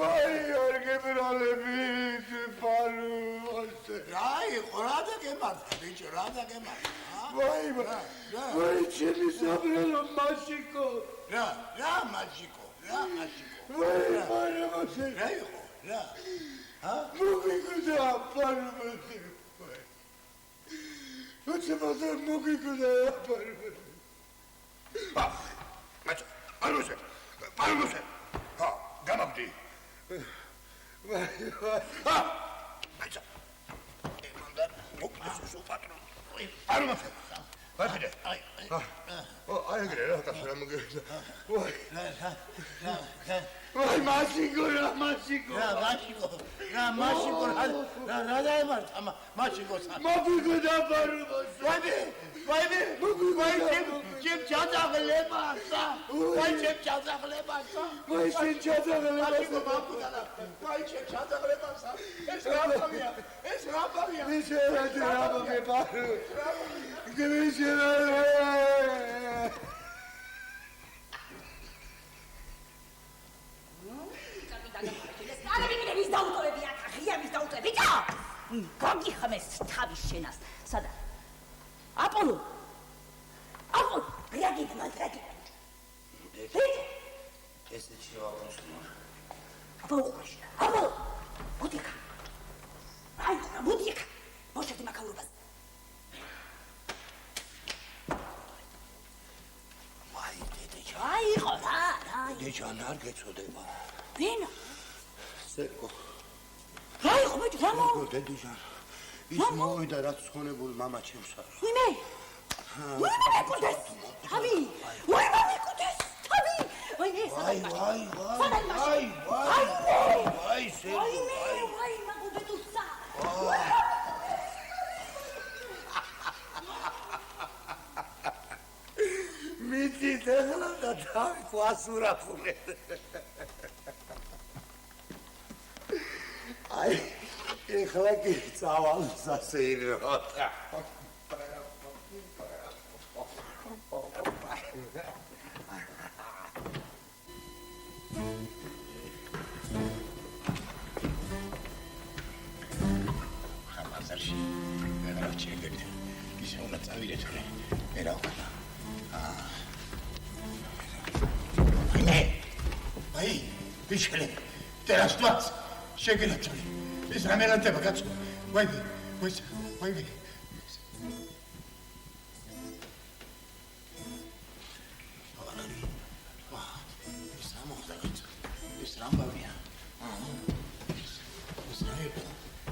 ვაი არ გებრალებით პარუსე რა იყო რა დაგემართა ბიჭო რა დაგემართა ვაი ჩემი საბრალო მაშიკო რა მაშიკო ვაი პარუსე რა იყო რა მოგიგდა პარუსე უცებაზე მოგიგდა პარუსე პარუსე გამაბდი აიცა ემანდა მოგდეს სუპატრო პარუსე ვახიდე აი ეგრე რა კაცო მოგიგდა ვაი მაშიკო რა დაემართა მაშიკოს მოგიგდა პარუსე ვაი ჩემ ჩაძაღლებასა ვაი შენ ჩაძაღლებასა ვაი ჩემ ჩაძაღლებასა ეს რა ფამია ისე რა პარუსე გიჟერა კაპიტანი დაუტოვები აქ ღიამის დაუტოვები და გაგიხმეს თავის შენას სადა აპოლო რეაგირ მაგრაკი ესეც შეავსნა აპოლო მოდი მოდი აქ. მოშეთი მაქაურობას. ვაი, დედაჯან. აი, ხო, რა. დედაჯან არ გეწოდება. ვინ? სერგო. აი, ხო, ბიჭო, რა მო? დედაჯან. ის მოვიდა რაც ხონებულ მამა ჩემს არ. ვინმე? ვინმე მეკუთეს? თავი. ვინმე მეკუთეს? თავი. ვაი, სერგო. ვაი, მაგუდეთუსა. მიდი დაღლა და თავი ყასურაფულე. აი, ეხლა კი წავალ სასეირნოთა. ხამაზარში ვეღარ ჩეგეთ. ისე უნდა წავიდეთ ხოლმე. მე რა ვქნა? აი, ბიჭკი, ტერასტვაც შეგელათული. ის რამერანტება კაცო. ვაი. ის ამოხდა კაცო. ის რამბავია.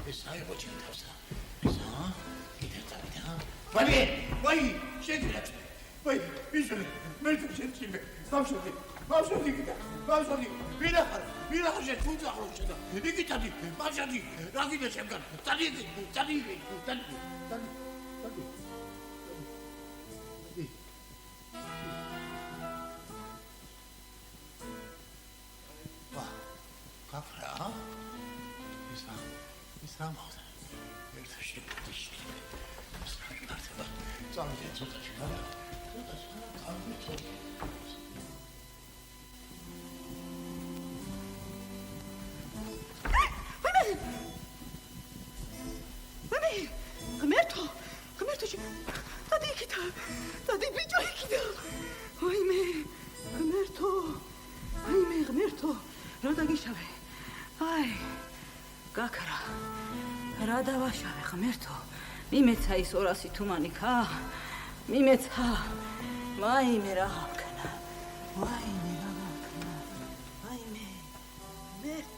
ეს აიღო ჩემთავსა. კიდე წავიდა. ვაი, შეგელათული. ვაი, ბიჭკი, მე თუ შეჭიმე. ბავშვი კიდე. ვინახარ შენ თუ წახვრო შედა. იგი წადი, ბავშვი, რა გინდა შემგან? წადი. გაფრა? ის რა მოხდა? ერთში შეგდიში. წავიდე ცოტაში, რა? Tadi bicho ikida. Oime, gmerto. Რა დაგიშავე? აი, გაქრა. რა დავაშავე, ღმერთო? მიმეცა ის 200 თუმანიქა? მიმეცა. ვაიმე რა ვქნა. ვაიმე. ღმერთო.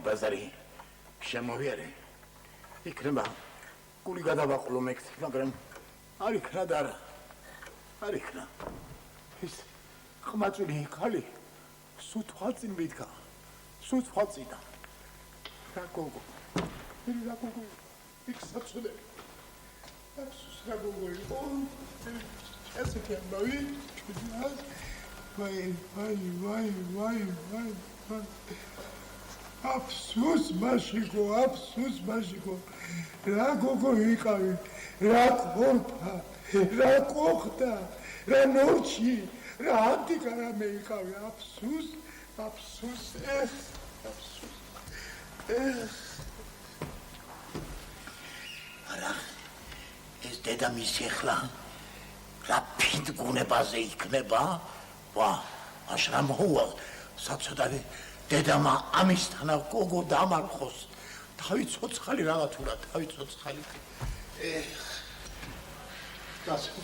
ბაზარი შემოვიარე. იქნება გული გადავაყოლო მეკს, მაგრამ არ იქნა და არ იქნა. ის ხმაწვილი ხალი სუთვაწინ მიდგა. სუთვაწინა. რა გოგო. იქ საწოდე. აფსუს რა გოგო. ესეთი ამბავი. ვაი. აფსუს მაშიკო. რა გოგო ვიყავი, რა ყორფა, რა ყოხდა, რა ნორჩი, რა ანტიკა რამე იყავი. აფსუს. არა, ეს დედამისი ახლა რა ფინდგუნებაზე იქნება? ვა, აშრა მოუვა, საწოდავი. დედამა ამისთანა გოგო დამარხოს. თავი ცოცხალი რაღა თურა, თავი ცოცხალი. კაცო,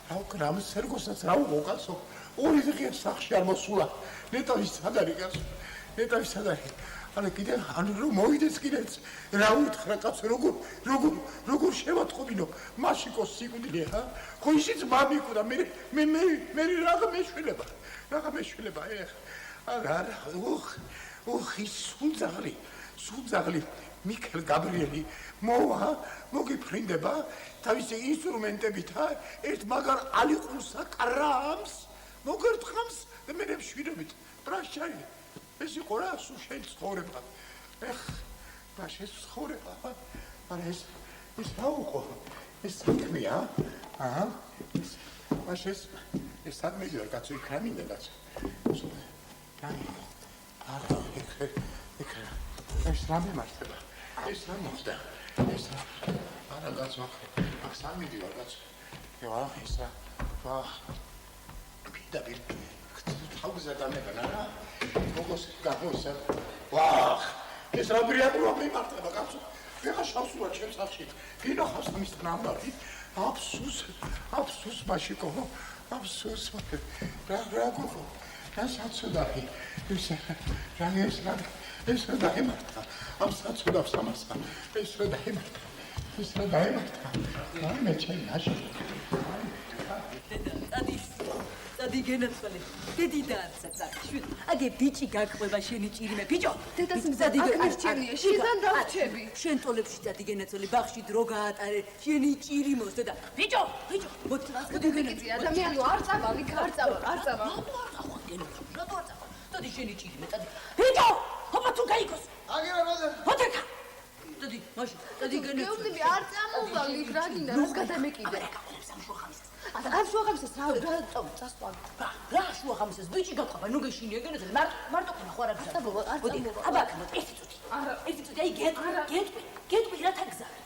რა ვქნა ამ სერგოსაც რა უყო კაცო? 2 დღეა სახში არ მოსულა. ნეტავის სადარი კაცო, ნეტავის სადარი. არა კიდე რომ მოვიდეს კიდეც რა უთხრა კაცო, როგორ შევატყობინო მაშიკოს სიკვდილი, ჰა? ხო ისიც მამიკურა, მე რაღა მეშველება, არა, ის სულძაღლი მიქელ გაბრიელი მოვა, მოგიფრინდება თავისი ინსტრუმენტებით, ერთ მაგარ ალიყურსა კრამს, მოგერთხამს და მე მშვიდობით პრაშჩაი. ეს იყო რა, სულ შენ ცხოვრება. ეხ, და შენ ცხოვრება, არა ის რა უყო? ეს საქმეა? აჰა. ეს საქმე იყო, კაცო, იქ რა მინდა, კაცო. აი. ეს რა მიმართება? ეს რა მოხდა? ეს არა კაცო, აქ სამიდიო კაცო. ვა, ეს რა? პირდაპირ თავზე დამეგანა რა? მოგოს გამოსა. ვა! ეს რა ბრიატურა მიმართება კაცო? ეხა შავსურა ჩემს სახში. ვინახავს ამის ნამბარი? აფსუს მაშიკო. აფსუს. რა გოგო? რა საცოდარი? ეს რა დაემართა? ამ საცოდავს ამასა. ეს რა დაემართა? აი მე ჩემი ნაში. დადი გენაცვალე. დედი დაარცა. შვიდ. აგე ბიჭი გაყვება შენი ჭირიმე. ბიჭო, დედას მზადი გაკარჩენია. შენ დავჩები. შენ ტოლებში დადი გენაცვალე. ბაღში დრო გაატარე. შენი ჭირიმოს დედა. ბიჭო, მოდი რას გიგიწია ადამიანი არ წავალ. დადი შენი ჭირიმე, დადი. ბიჭო, ოპა თუ გაიგოს. აგერა მოდე. მოდეკა. დადი, მაშინ, დადი გენაცვალე. გეუბნები არ წამოვალ იქ რა გინდა რას გადამეკიდე. ამ შუახამისას რა წასვლა. რა შუახამისას ბიჭი გაყვება, ნუ გეშინია გენაცვალე. მარტო ხნა ხო არ აქვს. მოდი, აბა, ერთი წუთი. ერთი წუთი, აი გეტყვი რათა გზავე.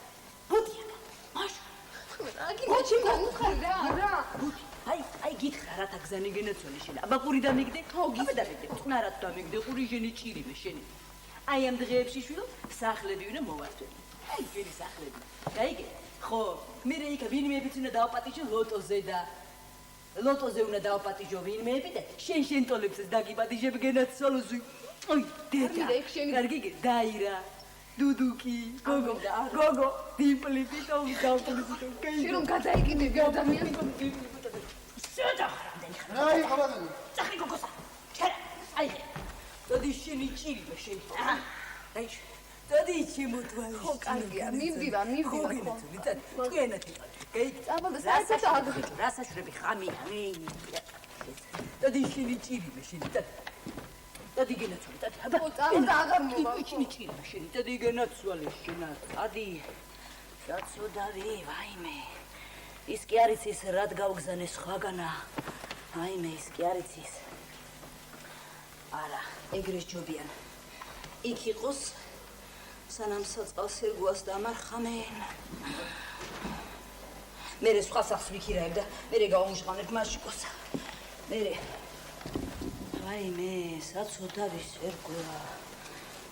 მოდი აბა. მაშინ. აგი მოჩი გამხარ რა. აი გითხრა რათა გზანი გენაცვალე შენ. აბა ყური დამიგდე? აბა დამიგდე. წნარად დამიგდე, ყური შენი ჭირიმე შენი. აი ამ დღეებში შვილო, სახლები უნდა მოვართველი. აი შენი სახლები. გაიგე? ხო, მე იქა ვინმეებიც უნდა დავაპატიჟო ლოტოზე და ლოტოზე უნდა დავაპატიჟო ვინმეები და შენ ტოლებსაც დაგიპატიჟებ გენაცვალოზე. ოი, დედა. კარგი გე, დაირა. დუდუკი, გოგო, დიპლი, პიტომ, დავტლი. შენ რომ გადაიკიდები ადამიანი. სედა ხარამდენ. აი, ხაბადანი. წახი გოგოსა. ჩერა. აი. დადი შენი ჭირიმე შენი. აი. დადი შემოთვალე. ხო, კარგია, მივდივა. თქვენად. გაიგე. აბა, საერთოდ აგრი. რასაშრები ხამია, დადი შენი ჭირიმე შენი. დადი გენაცვალე, დადი. აბა, აღარ მოვა. შენი ჭირიმე შენი. დადი გენაცვალე შენ. დადი. საცოდავი, ვაიმე. ის კი არის ის რად გავგზავნე სხვაგანა. ვაიმე, ის კი არის ის. არა, ეგრეს ჯობიან. იქ იყოს სანამ საწყალს ერგუას დამარხამენ. მერე სხვა სახს ვიქირაებ და მერე გავუმჟღავნებ მაშიკოს. მერე ვაიმე, საცოდავის ერგვა.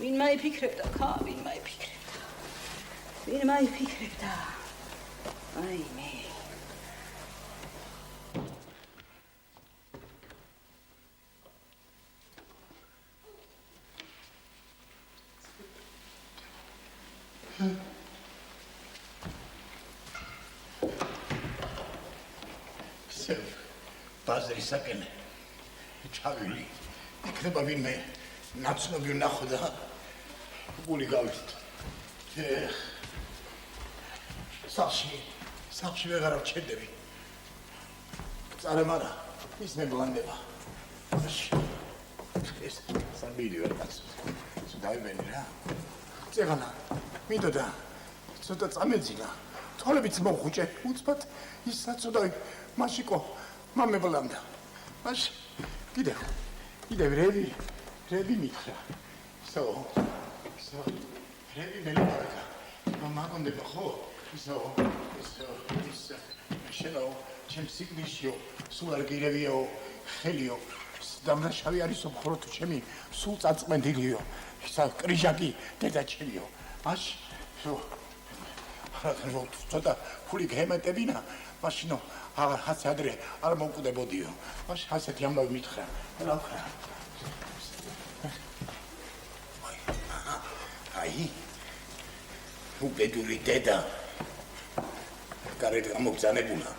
ვინ მაიფიქრებდა, ხა, ვინ მაიფიქრებდა. ვაიმე. ბაზრისაკენ ჩავილი. იქნება ვინმე ნაცნობი ვნახო და გული გავიხთ. სახში ვეღარ ვჩერდები. წარემარა ის მებლანდება. ეს სამბილიო არის. დაიბენი რა. წეგანა მინდოდა ცოტა წამეძინა. თოლებიც მოხუჭე. უცბად ის საწოდავი მაშიკო მამებლანდა. მაშ კიდევ რები მითხრა. რები მელიფარაკა. მაგონდება ხო? შენო ჩემ სიგნიშიო სულ არ გირევიო ხელიო დამნაშავე არისო მხოლოდ თუ ჩემი სულ წაწმენდილიო ისა კრიჟაკი დედა ჩემიო მაშ ცოტა ფული გემეტებინა მაშინო აღარ ასე ადრე არ მოვკვდებოდიო მაშ ასეთი ამბავი მითხრა რა ვქნა აი უბედური დედა გარეთ გამოგზანებულა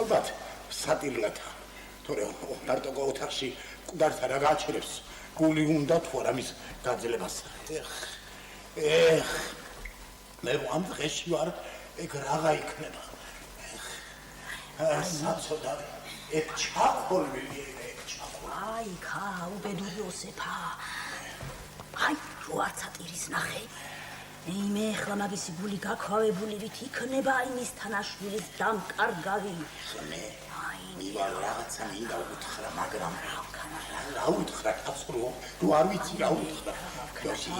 ალბათ სატირლათა თორე მარტო ოთახში მკვდართა რა გააჩერებს გული უნდა თუ არა მის გაძლებას მე ამ დღეში ვარ ეგ რაღა იქნება საცოდავი ეგ ჩახოლვილი აი ქა უბედური ოსეფა აი რო არ სატირის ნახე მე ახლა მაგისი გული გაქვავებული ვით იქნება იმის თანაშვილის დამკარგავი. მე ივალ რაღაცა მინდა უთხრა, მაგრამ რა უთხრა კაცო, თუ არ ვიცი რა უთხრა.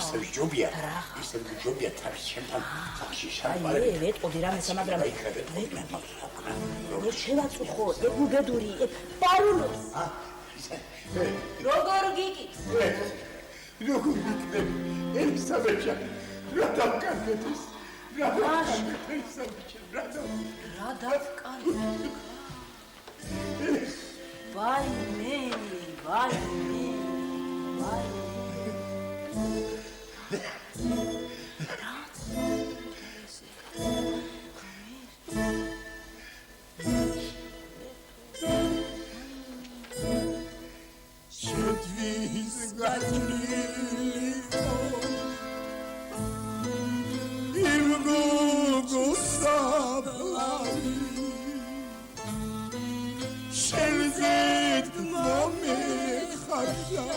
ისევ ჯობია თავის ჩემთან სახში შარბარე. ვეტყოდი რამესა, მაგრამ მე შევაწუხო, ეგ უბედური, ეგ პარულობს. როგორ გიკითხე? როგორ გიკითხე? ელისაბეჯა, რა დავკარგეთ ეს? რა დავკარგეთ ელისაბეჯა, რა დავკარგეთ? ვაიმე. შედვის გაჭრილიყო იმ გოგოსაბლავი შენზეთ მომეხარდა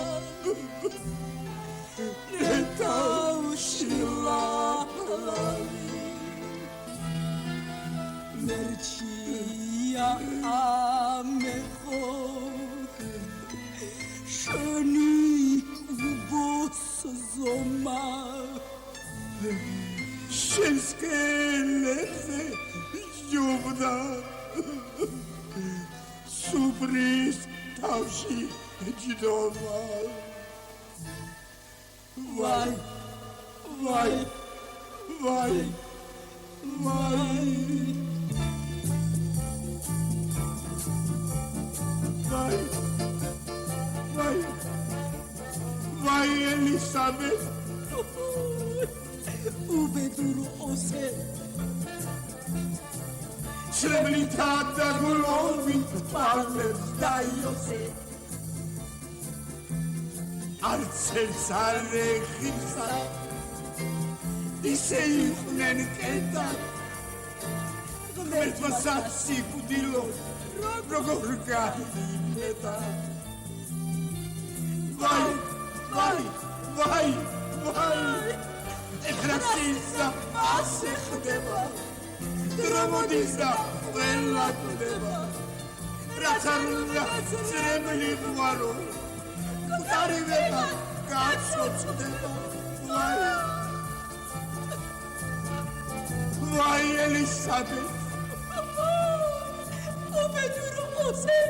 ნეტავში ლაპლავი მერჩია ამეხო შენი უბოს ზომა შენს კელებზე ჯობდა სუბრის თავში ჯდომა ვაი ელისაბედ უბედურ ოსე შრემლითა და გლოვით პალებს დაიოსე არცერს არ ეხისა ისე იყვნენ კეთად ღმერთმა სიკვდილო როგორ გაიმეტა ვაი ეხლა სიზა ასე ხდება დრომოდის და ყველა კვდება რაც არ უნდა წრემლი ღვარო კუტარივება გაცოცხდება ვაი ელისაბედ უბედურ ოსე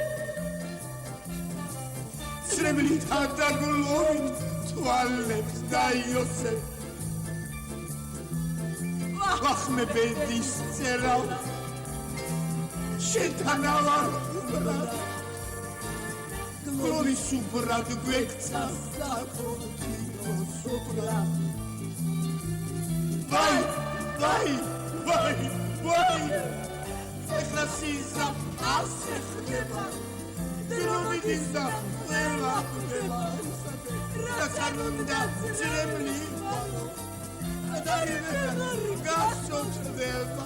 წრემლით და გლოვით თვალებს დაიოსე ვახმე ბედის წერავ შენთან ავარ უბრად გლოვის უბრად გვექცა საკონტინო სუბრად ვაი ეხლა სიზა ასე ხდება დრომიდის და ყველა ხდება რაც არ უნდა წრემლი დარივება გასოჩდება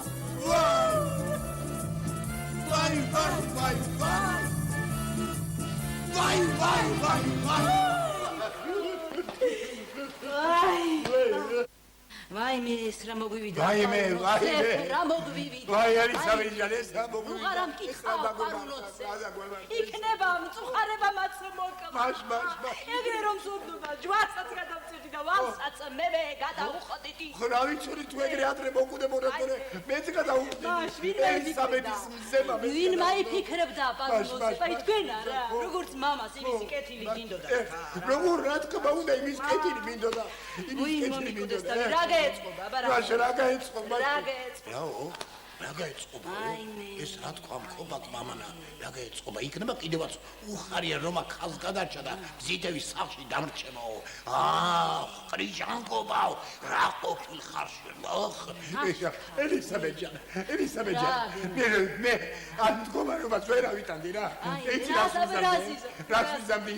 ვაი მე ეს რა მოგვივიდა რა მოგვივიდა ვაი ელისაბეჯან ეს რა მოგვივიდა უღარამ კითხავ პარულოცე იქნება მწუხარება მათ მოკლა ეგრე რომ სურდობა ჯვარსაც გადავწიდი და ვალსაც მე გადავუხდით რა ვიცოდი თუ ეგრე ადრე მოკვდებოდა თორე მეც გადავუხდი ელისაბეჯის მზემა ვინ მაიფიქრებდა პარულოცე აი თქვენ არა როგორც მამას იმის კეთილი გინდოდა როგორ რა თქმა უნდა იმის კეთილი მინდოდა რა გაეწყობა აბა რა გაეწყობა რა გაეწყობა ეს რა თქვა მქობათ მამანა რა გაეწყობა იქნება კიდევაც უხარია რომ ხალს გადარჩა და გზიდევის სახლში დამრჩემაო ხრიჟანკობა რა ყოფილ ხარში ელისაბეჯან მე ამ მდგომარეობას ვერ ავიტანდი რა იცი რა ვიზამდი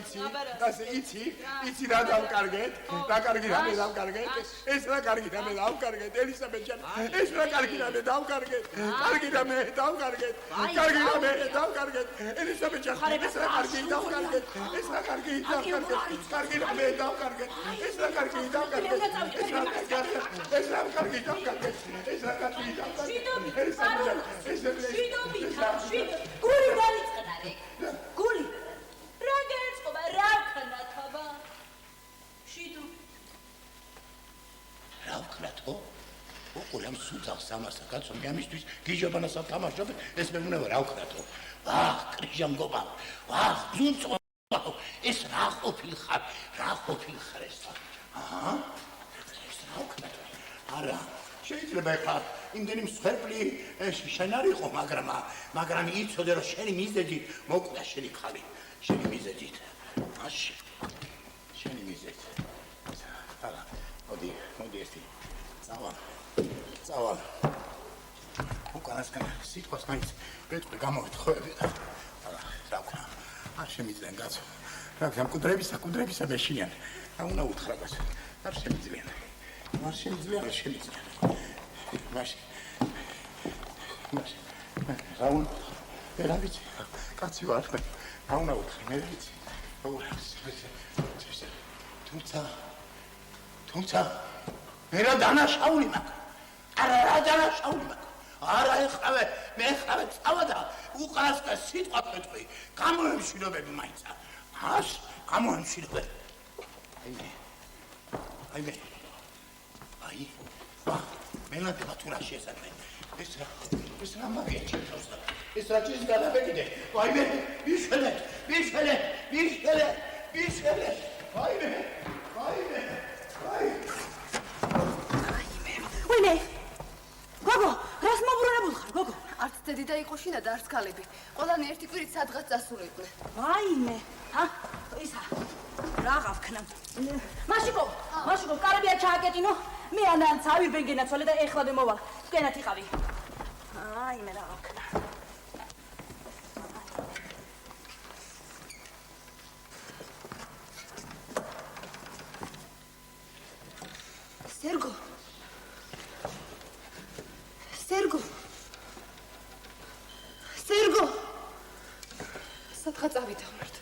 იცი რა დავკარგეთ რა კარგი რამე დავკარგეთ ეს რა კარგი რამე დავკარგეთ ელისაბეჯან ეს რა კარგი რამე დავკარგეთ კარგი რამე დავკარგეთ. კარგი რამე დავკარგეთ. ელისაბედ ჯახი ეს რა კარგი დავკარგეთ. ეს რა კარგი დავკარგეთ. კარგი რამე დავკარგეთ. ეს რა კარგი დავკარგეთ. ეს რა კარგი დავკარგეთ. ეს რა კარგი დავკარგეთ. გული დაიწყდა რე. გული. რა გაეწყობა რა ქნათობა. შიდო. რა ვქნათო? უყურამ სუძახს ამასა კაცო მე ამისთვის გიჟობანასა თამაშობ ეს მე უნდა რა ვქნათო? ვახ კრიჟანგობა. ვახ ზუნწო. ეს რა ყოფილხარ? რა ყოფილხარ ეს? აჰა. ეს რა ვქნათო? არა შეიძლება ხა იმდენი მსხვერპლი შენ არ იყო მაგრამ იცოდე რომ შენი მიზედით მოკვდა შენი ხალი შენი მიზედით მაშინ შენი მიზედით არა მოდი ერთი წავალ უკანასკენ სიტყვას მაინც პეტრე გამოვეთხოვები და არა რა ვქნა არ შემიძლიან კაცო რა ვქნა კუდრებისა მეშინიან რა უნდა უთხრა კაცო არ შემიძლიან მაშინ რა უნდა რა ვიცი კაცი ვარ რა უნდა უთხრა მე ვიცი თუმცა მე რა დანაშაული მაქვს არა ეხავე მე ეხავე წავა და უკანასკენ სიტყვა პეტრე გამოემშვიდობები მაინც ას გამოემშვიდობები აი მელადება თუ რა შეესაბამე ეს რა მაგია ჩემს ეს რა ჭის გადაბეკიდე ვაიმე ვიშველე ვაიმე ვინე გოგო რას მოbrunებულ ხარ გოგო არც დედი და იყო შინა და არც ქალები ყველანი ერთი კვირით სადღაც დასულიყვნენ ვაიმე ისა რა გავქნა მაშიკო კარებია ჩააკეტინო მე ანან ცავირბენ გენაცვალე და ეხლავე მოვალ თქვენად იყავი აიმე რა გავქნა სერგო სადღაც ავიდა მარტო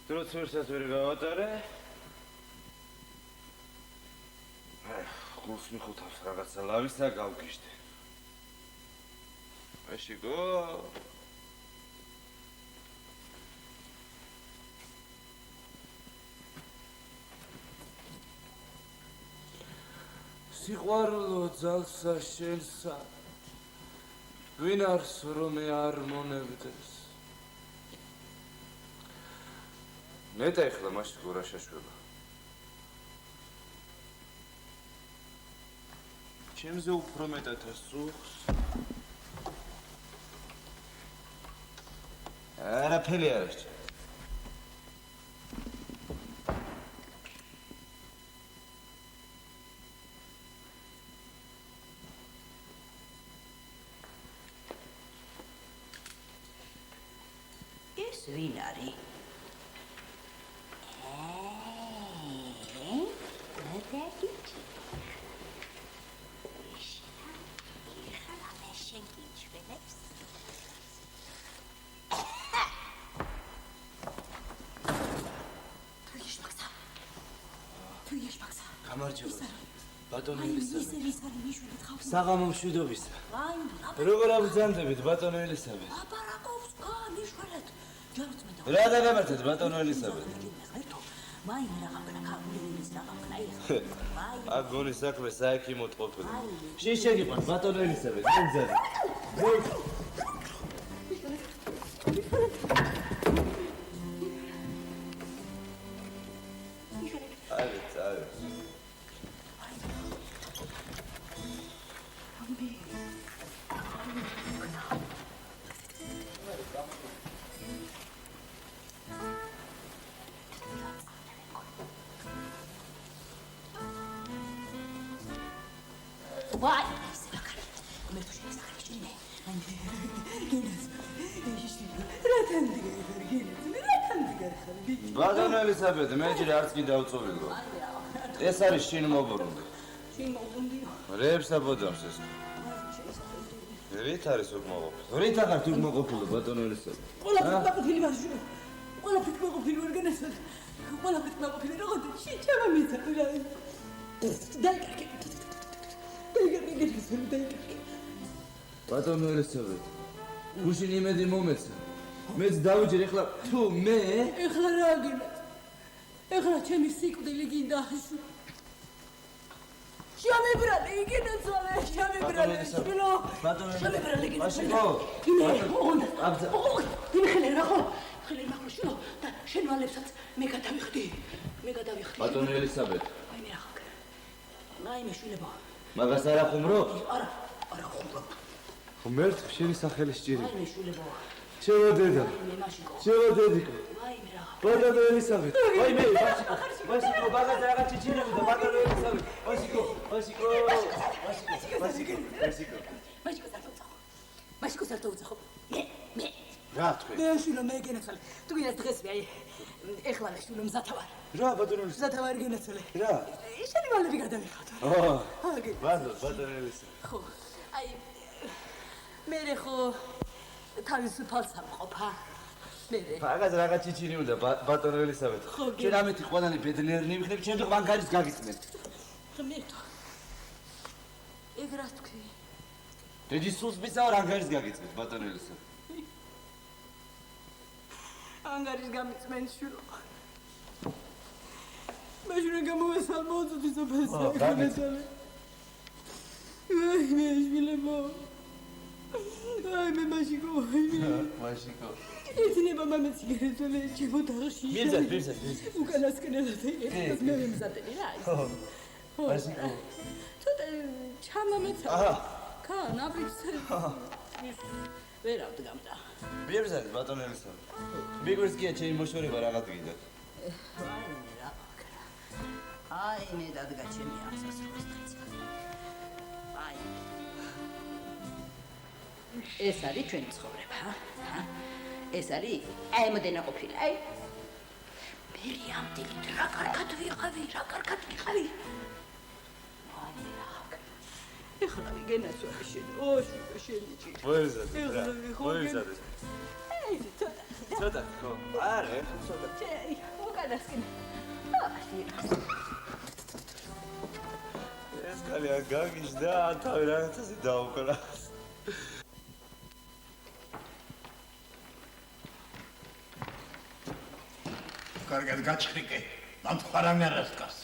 დროც ვერ გავატარე გულს მიხუთავს რაღაცა ლავისა გავგიშდე მაშიგო სიყვარულო ძალსა შენსა ვინ არს რომ მე არ მონებდეს მეტა ეხლა მაშიგო რა შეშვება ჩემზე უფრო მეტად ასუხს არაფერი არ არის ეს ვინ არის ბატონო ელისაბედ საღამო მშვიდობისა როგორ აბრძანდებით ბატონო ელისაბედ რა დაგამართეთ ბატონო ელისაბედ აქ გონი საქმე საექიმოდ ყოფილი შეგიყვანთ ბატონო ელისაბედ მოგზაურე Why? ბატონო ელისაბედ, მე ჯერ არც კი დავწოვილო. ეს არის შინ მობრუნდი. შინ მობრუნდი. რეებს აბოდავს ეს. რით არის უკმოყოფილი? რით აღარ თუ უკმოყოფილი ბატონო ელისაბედ? ყველაფერს მოყოფილი ვარჯი. ყველაფერს მოყოფილი ვარ განაცხად. ყველაფერს მოყოფილი როგორ შეჭამა მიცადა რა. დაიკარგე. ბატონო ელისაბედ, გუშინ იმედი მომეცა. მეც დავიჯერ ეხლა თუ მე ეხლა რა გინდა? ეხლა ჩემი სიკვდილი გინდა. შემებრალე იგენა ზოლე, შემებრალე. შილო. ბატონო შემებრალე გინდა. მაშინო. იმხელე რა ხო? ხელი მაგრო შილო და შენვალებსაც მე გადავიხდი. ბატონო ელისაბედ. აი მე ახლა. მაიმე შვილებო. მაგას არ ახუმრო? არა ხუმრო. ხუმერთ შენი სახელი სჭირი. აი მე შვილებო. ჩემო დედა. მე მაშიკო. ჩემო დედიკო. აი მე რა. ბატონო ელისაბედ. აი მე მაშიკო ბაგაზ რაღა ჩიჩილები და ბატონო ელისაბედ. მაშიკო. მაშიკო სარტო უცხო. მე. რა თქვი? მე შვილო მე გენაცვალე. თუ გინდა დღესვე აი ეხლა მე შვილო მზათავარ. რა ბატონო ელისაბედ? მზათავარ გენაცვალე. რა? შენი ვალები გადავიხავთ. ბატონო ელისაბედ. ხო. აი მე ხო თავისუფალს ამყოფა. მე ბაგაზ რაღა ჩიჩილი უნდა ბატონო ელისაბედ. შენ ამეთი ყველანი ბედნიერნი ვიხდები, ჩემ თუ ბანკარის გაგიწმენ. ხმერთო. ეგ რა თქვი? დედის სულს მისავა რანგარის გაგიწმენ ბატონო ელისაბედ. ანგარის გამიწმენ შვილო. მაშინ გამოვესალ მოუწოდი სოფელსა. აი მე შვილებო. აი მე მაშიკო. მაშიკო. ეცნება მამაციგერეთოლე ჩემოთაღში. მიზა. უკანასკნელად ეს მე მზადები რა ის. მაშიკო. ცოტა ჩამამეცა. ქა ნაბიჯზე. ვერ ავდგამდა. ბიებზად ბატონო ელისაბედ. მიგვერს კი ჩემი მოშორება რაღაც გინდა. აი მე დადგა ჩემი აღსასრულის დღეც. აი. ეს არის ჩვენი ცხოვრება, ეს არის ემოდენა ყოფილი, აი. მერი ამდენით რა კარგად ვიყავი. აი რა. ეხლა ვიგენაცვალე შენ, შენი ჭირი. მოიზადე რა. მოიზადე. აი ცოტა ხო. არა, ცოტა. უკანასკენ. ეს კალია გაგიჟდა, თავი რაღაცაზე დაუკრა. კარგად გაჩხრიკე. მან ხარავინ არ ასკას.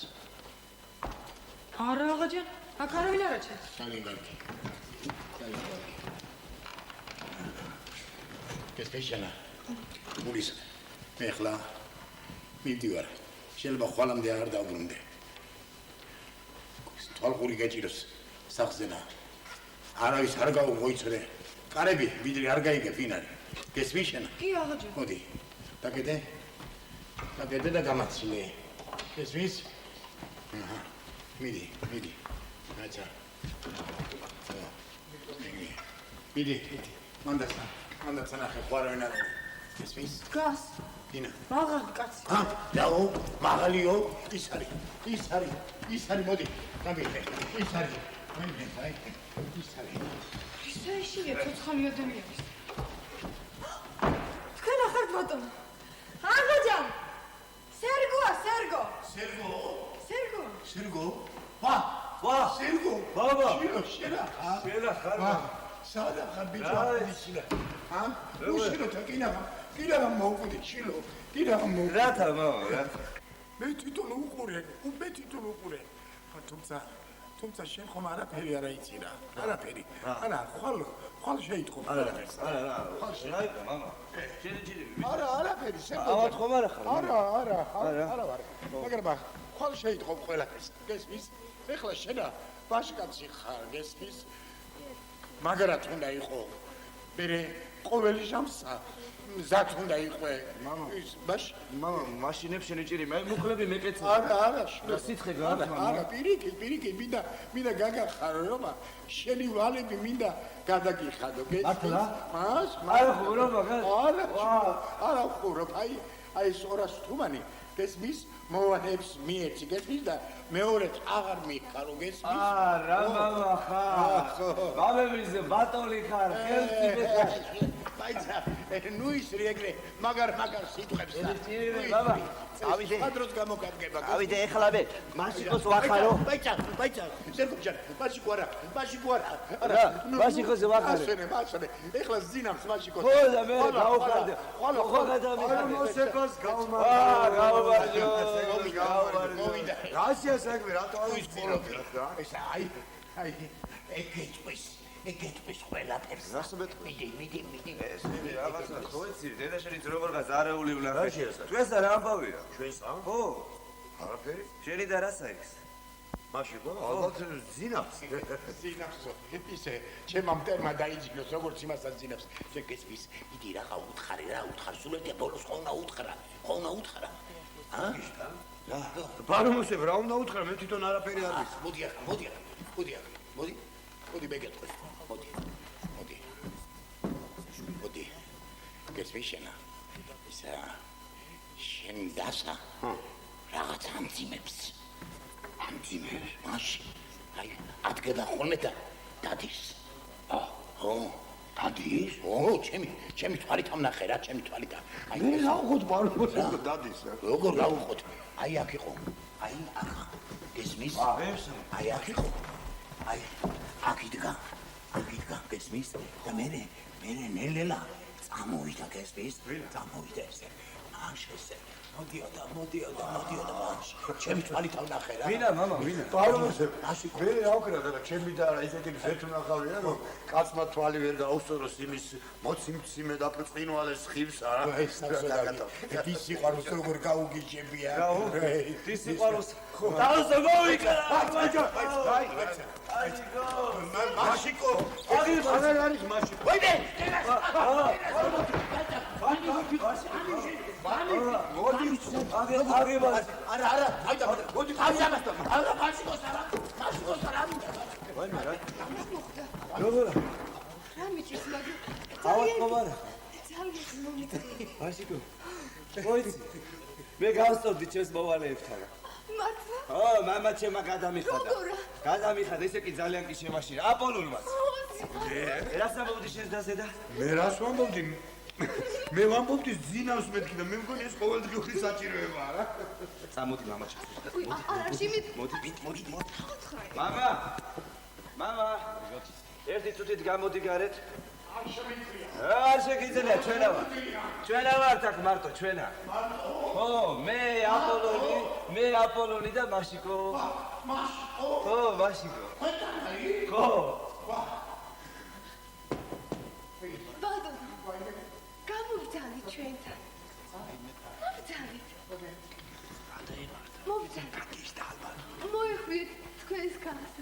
არა აღაჯან, აქ არავინ არ აჩა. ძალიან კარგი. გესპეშანა. გულის. მე ხლა მიდივარ. შეიძლება ხვალამდე არ დავბრუნდე. თვალყური გაჭიროს სახზენა. არავის არ გაუღოიცრე. კარები ვიდრე არ გაიგე ფინალი. გესპეშანა. კი აღაჯან. მოდი. დაგედე. დაგედე და გამაცილე. გესმის? აჰა. მიდი. აჩა. მიდი. მანდაცა ნახე ხوارავენ არ არის. გესმის? გას. დინა. მაღალი კაცი. დაო, მაღალიო, ის არის, მოდი, გამიხე, ის არის. აი, ის არის. ისე შეიძლება ცოცხალი ადამიანის. თქვენ ახართ ბატონო. აღაჯან. სერგო. ვა, სერგო, ბაბა. შენა ხარ. სადა ხარ ბიჭო, ისინა. უშირო კიდევ მოვუდი შილო. რათა მამა, რა. მე თვითონ უყურე. თუმცა შენ ხომ არაფერი არ აიცი რა. არაფერი. არა, ხვალ შეიტყობ. არა, ხვალ შეიტყო, მამა. შენი ჯირი. არა, არაფერი, შენ. ამათ ხომ არა ხარ? არა ვარ. მაგრამ ხვალ შეიტყობ ყველაფერს. გესმის? ეხლა შენა ბაშკაცი ხარ, გესმის? მაგრად უნდა იყო. მერე ყოველი ჟამსა მზად უნდა იყო. მამა, მაშინებს შენი ჭირი, მე მუხლები მეკეცა. არა, სიცხე გააქვს, მამა. არა, პირიქით, მინდა გაგახაროება, შენი ვალები მინდა გადაგიხადო, გესმის? არა ხურო მაგას. არა, ხურო, აი ეს 200 თუმანი გესმის მოვანებს მიეცი გესმის და მეორეც აღარ მიხარო გესმის რა მამა ხარ მამებზე ბატონი ხარ ხელმწიფე ხარ ბაიცა ნუ ისრი ეგრე მაგარ სიტყვებს და ბაბა ავიდე ადროს გამოგადგება ავიდე ეხლავე მაშიკოს ვახარო ბაიცა ზერგობჯან მაშიკო არა რა მაშიკოს ვახარო მასწავლე ეხლა ზინავს მაშიკოს ხო და მე გავხარდე ხო გადამიხადე მოსეკოს გავმარჯო მოვიდა რაშია საქმე რატო არ ვისყოლობ რა ეს აი ეგეთպես ყველაფერს მიდი ეს რაღაცა ხო იცი დედაშენიც როგორ გაზარეული ვლახე რაშია საქმე ჩვენს რა ამბავია ჩვენს ხო არაფერი შენი და რასა იქს მაშიკო ალბათ ზინავს ისე ჩემმა მტერმა დაიძინოს როგორც იმასაც ზინავს შენ გესმის იდი რაღა უთხარ სულ ბოლოს ხოლმე უთხრა რა ბარომოსებ რა უნდა უთხრა მე თვითონ არაფერი არ ვიცი მოდი მეგეთქვი მოდი გესმის შენა ისა შენ დასა რაღაც ამძიმებს მაშინ აი ადგება ხოლმე და დადის დადის ჩემი თვალით ამნახე რა ჩემი თვალით აი მე რა ვხოთ ბარომოსებ დადის როგორ გავუხოთ აი აქ იყო აი აქ გესმის აი აქ იყო აი აქ იდგა გესმის და მე ნელა წამოვიდა გესმის წამოვიდა ესე მაშესე მოდიოდა მაშ ჩემი თვალით ამნახე რა ვინა მამა ვინა ბარომოსებ მე რა ვქნა და ჩემი და რა ისეთი ზეთუნახავია რომ კაცმა თვალი ვერ გაუსწოროს იმის მოციმციმე და წინვალეს ხივს არა ეს სიყვარულს როგორ გაუგიჯებია ის სიყვარულს დაუსო მოვიკრა მაშიკო აღარ არის მაშიკო ვაიდე არა აიდა მოდი ამასთან არა მაშიკოს არა რა მიჭირს მაგრამ ავატყობარა ძალიან მომიტანე მაშიკო მოიცი მე გავსწორდი ჩემს მოვალეებთან მართლა ო მამა ჩემმა გადამიხადა ესე კი ძალიან კი შემაშირა აპოლონმაც რას ამბობდი შენს დასედა მე რას ვამბობდი მე ვამბობდი ზინავს მეთქი და მე მგონი ეს ყოველდღიური საჭიროებაა რა წამოდი მამაჩემ მოდი მამა ერთი წუთით გამოდი გარეთ არ შეგიძლია ჩვენა ვართ აქ მარტო ჩვენა ხო მე აპოლონი და მაშიკო ხო მაშიკო ხო ბადო გამოვძალით ჩვენთან მოვძალით მოიხვიეთ თქვენს ქალს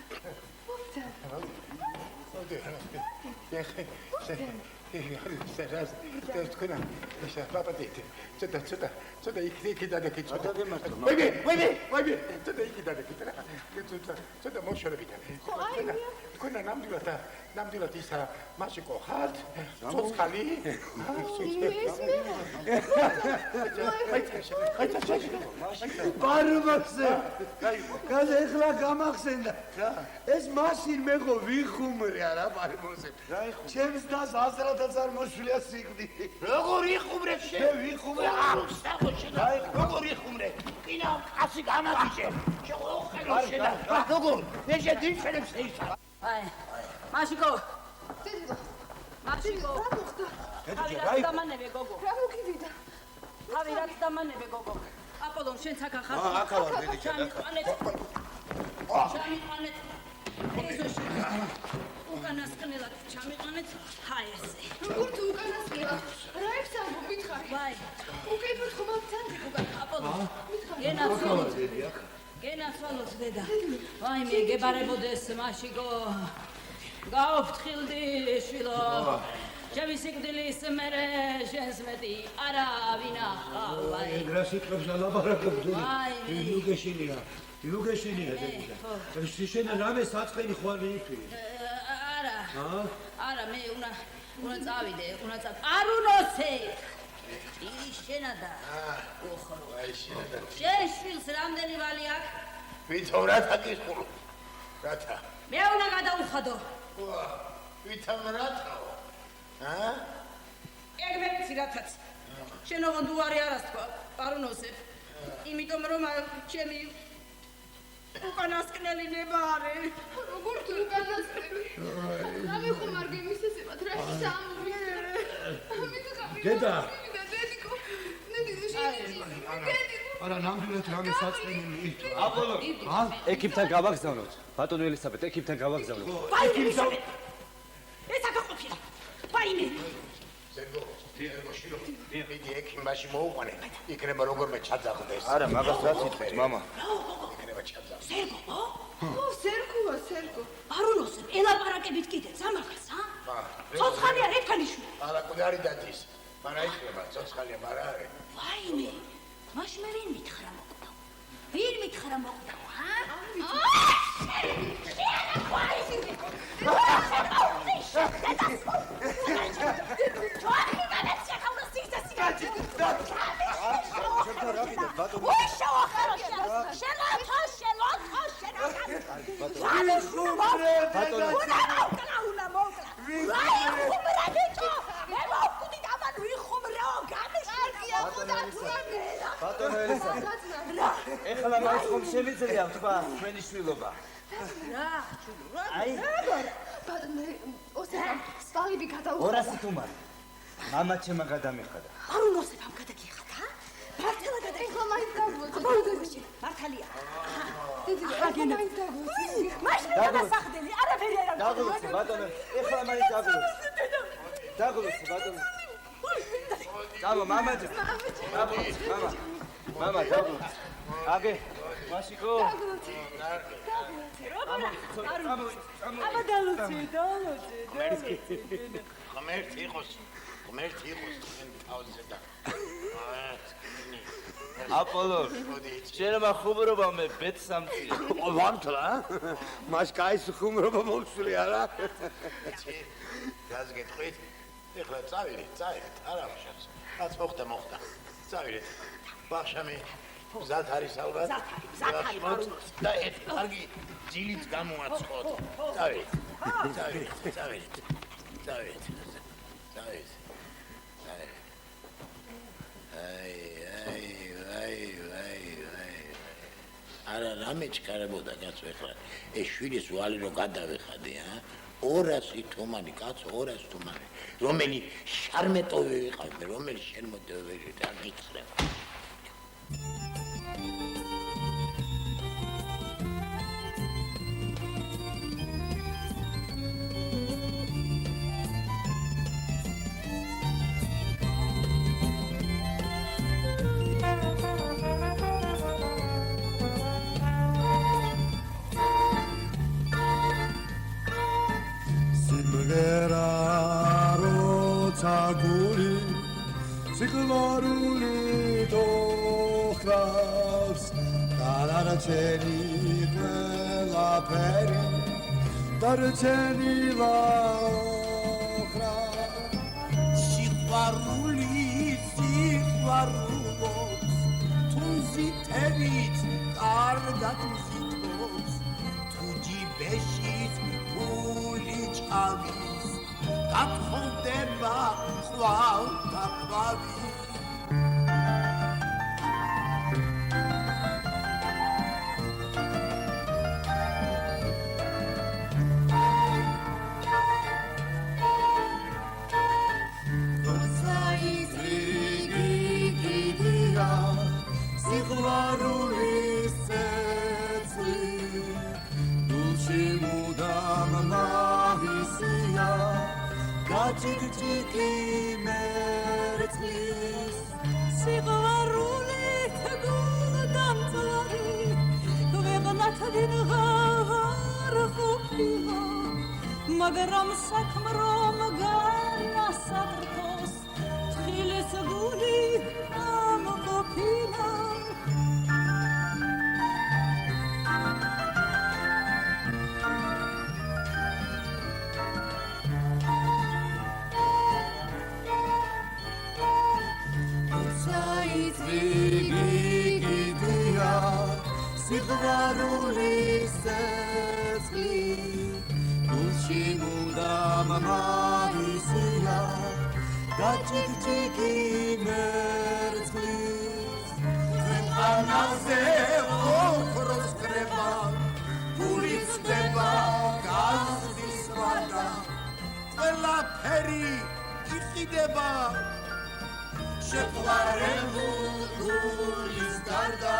ნამდვილად ისა მაშიკო ხართ ცოცხალი ბარომოსე კაზე ეხლა გამახსენდა ეს მაშინ მე ხო ვიხუმრე არა ბარომოსე ჩემს დას აზრადაც არ მოსვლია სიკვდი როგორ იხუმრე შენ მე ვიხუმრე როგორ იხუმრე კინა კაცი გამაგიჭე შეოხელო შენა როგორ ეშე დიფერენს ისა აი მაშიკო რა მოხდა რა დამანებე გოგო რა მოგივიდა თავი რაც დამანებე გოგო აპოლონ შენ აქ ახარ აქ ვარ დიდი ჩამიყვანეთ ეზოში უკანასკნელად ჩამიყვანეთ ჰაი ესე როგორც უკანასკნელად რაებს ამბობ მითხარი ვაი უკეთოთ ხომავთან აპოლონ გენაცვალოთ დედა ვაი მე გებარებოდეს მაშიკო გავფრთხილდი შვილო ჩემი სიკვდილის მერე შენს მეტი არავინ ახალ ეგრა სიტყვებს ალაპარაკობ ლუგეშინია დედა ეს შენ რამე საწყენი ხوارი იფირი არა მე უნდა წავიდე პარუნოსე შენადა. შენ შვილს რამდენი ვალი აქვს? ვითომ რათა გიხულო? რათა? მე უნდა გადაუხადო. ვითომ რათაო? ეგ მეცი რათაც. შენ ოღონდ უარი არას თქვა, პარუნოსებ. იმიტომ რომ ჩემი უკანასკნელი ნებარე. როგორ თუ უკანასკნელი? გამიხუმარგე მისესებად რა ისამური. დედა. არა ნამდვილად რამე საწყენილი. აპოლო. ეკიპთან გავაგზავნოთ. ბატონო ელისაბედ, ეკიპთან გავაგზავნოთ. ვაიმე. ეს აკაყოფილა. ვაიმე. ზეგო შილო. იგი ეკიმბაში მოუყვანე. იქნება როგორმე ჩაძაღდეს. არა, მაგას რა სიტყვით, მამა? იქნება ჩაძაღდეს. სერგო? სერგოა, სერგო. პარუნოსებ, ელაპარაკებით კიდეც ამაგას, ცოცხალია ერთანიშვილი. არა, კუდი არის დადის. მაგრამ იქნება ცოცხალია, მაგრამ არის. ვაიმე. მაშ მე ვინ მითხრა მოკვდა? ვინ მითხრა მოკვდა, ბატონო ელისაბედ. ეხლა მაინც ხომ შემიძლია თქვა ჩვენი შვილობა. აი, ბატონო, ოსება, სპალიბი გადაუხადა. 200 თუმარი. მამა ჩემმა გადამიხადა. პარუნოსებ ამ გადაგიხადა? მართლა გადაგიხადა? ეხლა მაინც დაგვოწე. მართალია. დიდი, ეხლა მაინც დაგვოწე. მაშინ გადასახდელი, არაფერი არ აქვს. დაგლოცე ბატონო, ეხლა მაინც დაგლოცე. დაგლოცე ბატონო. დამა მამაჯა. დაგლოცე მამა. მამა დაგლოცე. აგე, მაშიკო. დაგლოცე. აბა დალოცე. ღმერთი იყოს თავზე და. აპოლო, შენმა ხუმრობა მე ბედსამცი. ვამთლა? მას კაის ხუმრობა მომსვლი არა? გაზ გეტყვით? ეხლა წავიდეთ, არა შენს. რაც მოხდა. წავიდეთ. ბახშამი მზად არის ალბათ. მზად არის. და ეს კარგი ძილით გამოაცხოთ. წავიდეთ. არა რამე ჩქარებოდა კაცო ეხლა ეს შვილის ვალი რო გადავეხადე 200 თუმანი კაცო 200 თუმანი რომელი შარმეტოვი ვიყავ რომელი შერმოტოვი და გითხრა Aguri, sikloruli dohras, dararceni la peri, darceni la ohra. Siklarulos, tuziterit, argatuzitos, tuji beshit, pulichavis. Gatxoldeba xvalta xvavi Gidira Sikhvaruli setsli Dulci mudam mahisia Gachik-chiki mertlis Sikhvaruli tegudam tzari Vegnat din ghavar khupila Magaram sakmrom gana satrtos Tchiles guli am khupila გიგია სიყვარულის ცეცხლი გულში მუდამ მაისია გაჭიქჭიქი მერცხლის ანაზე ოქროს ხრება გული ხდება გაზის ვარდა ყველაფერი იყიდება შეყვარებულ გულის გარდა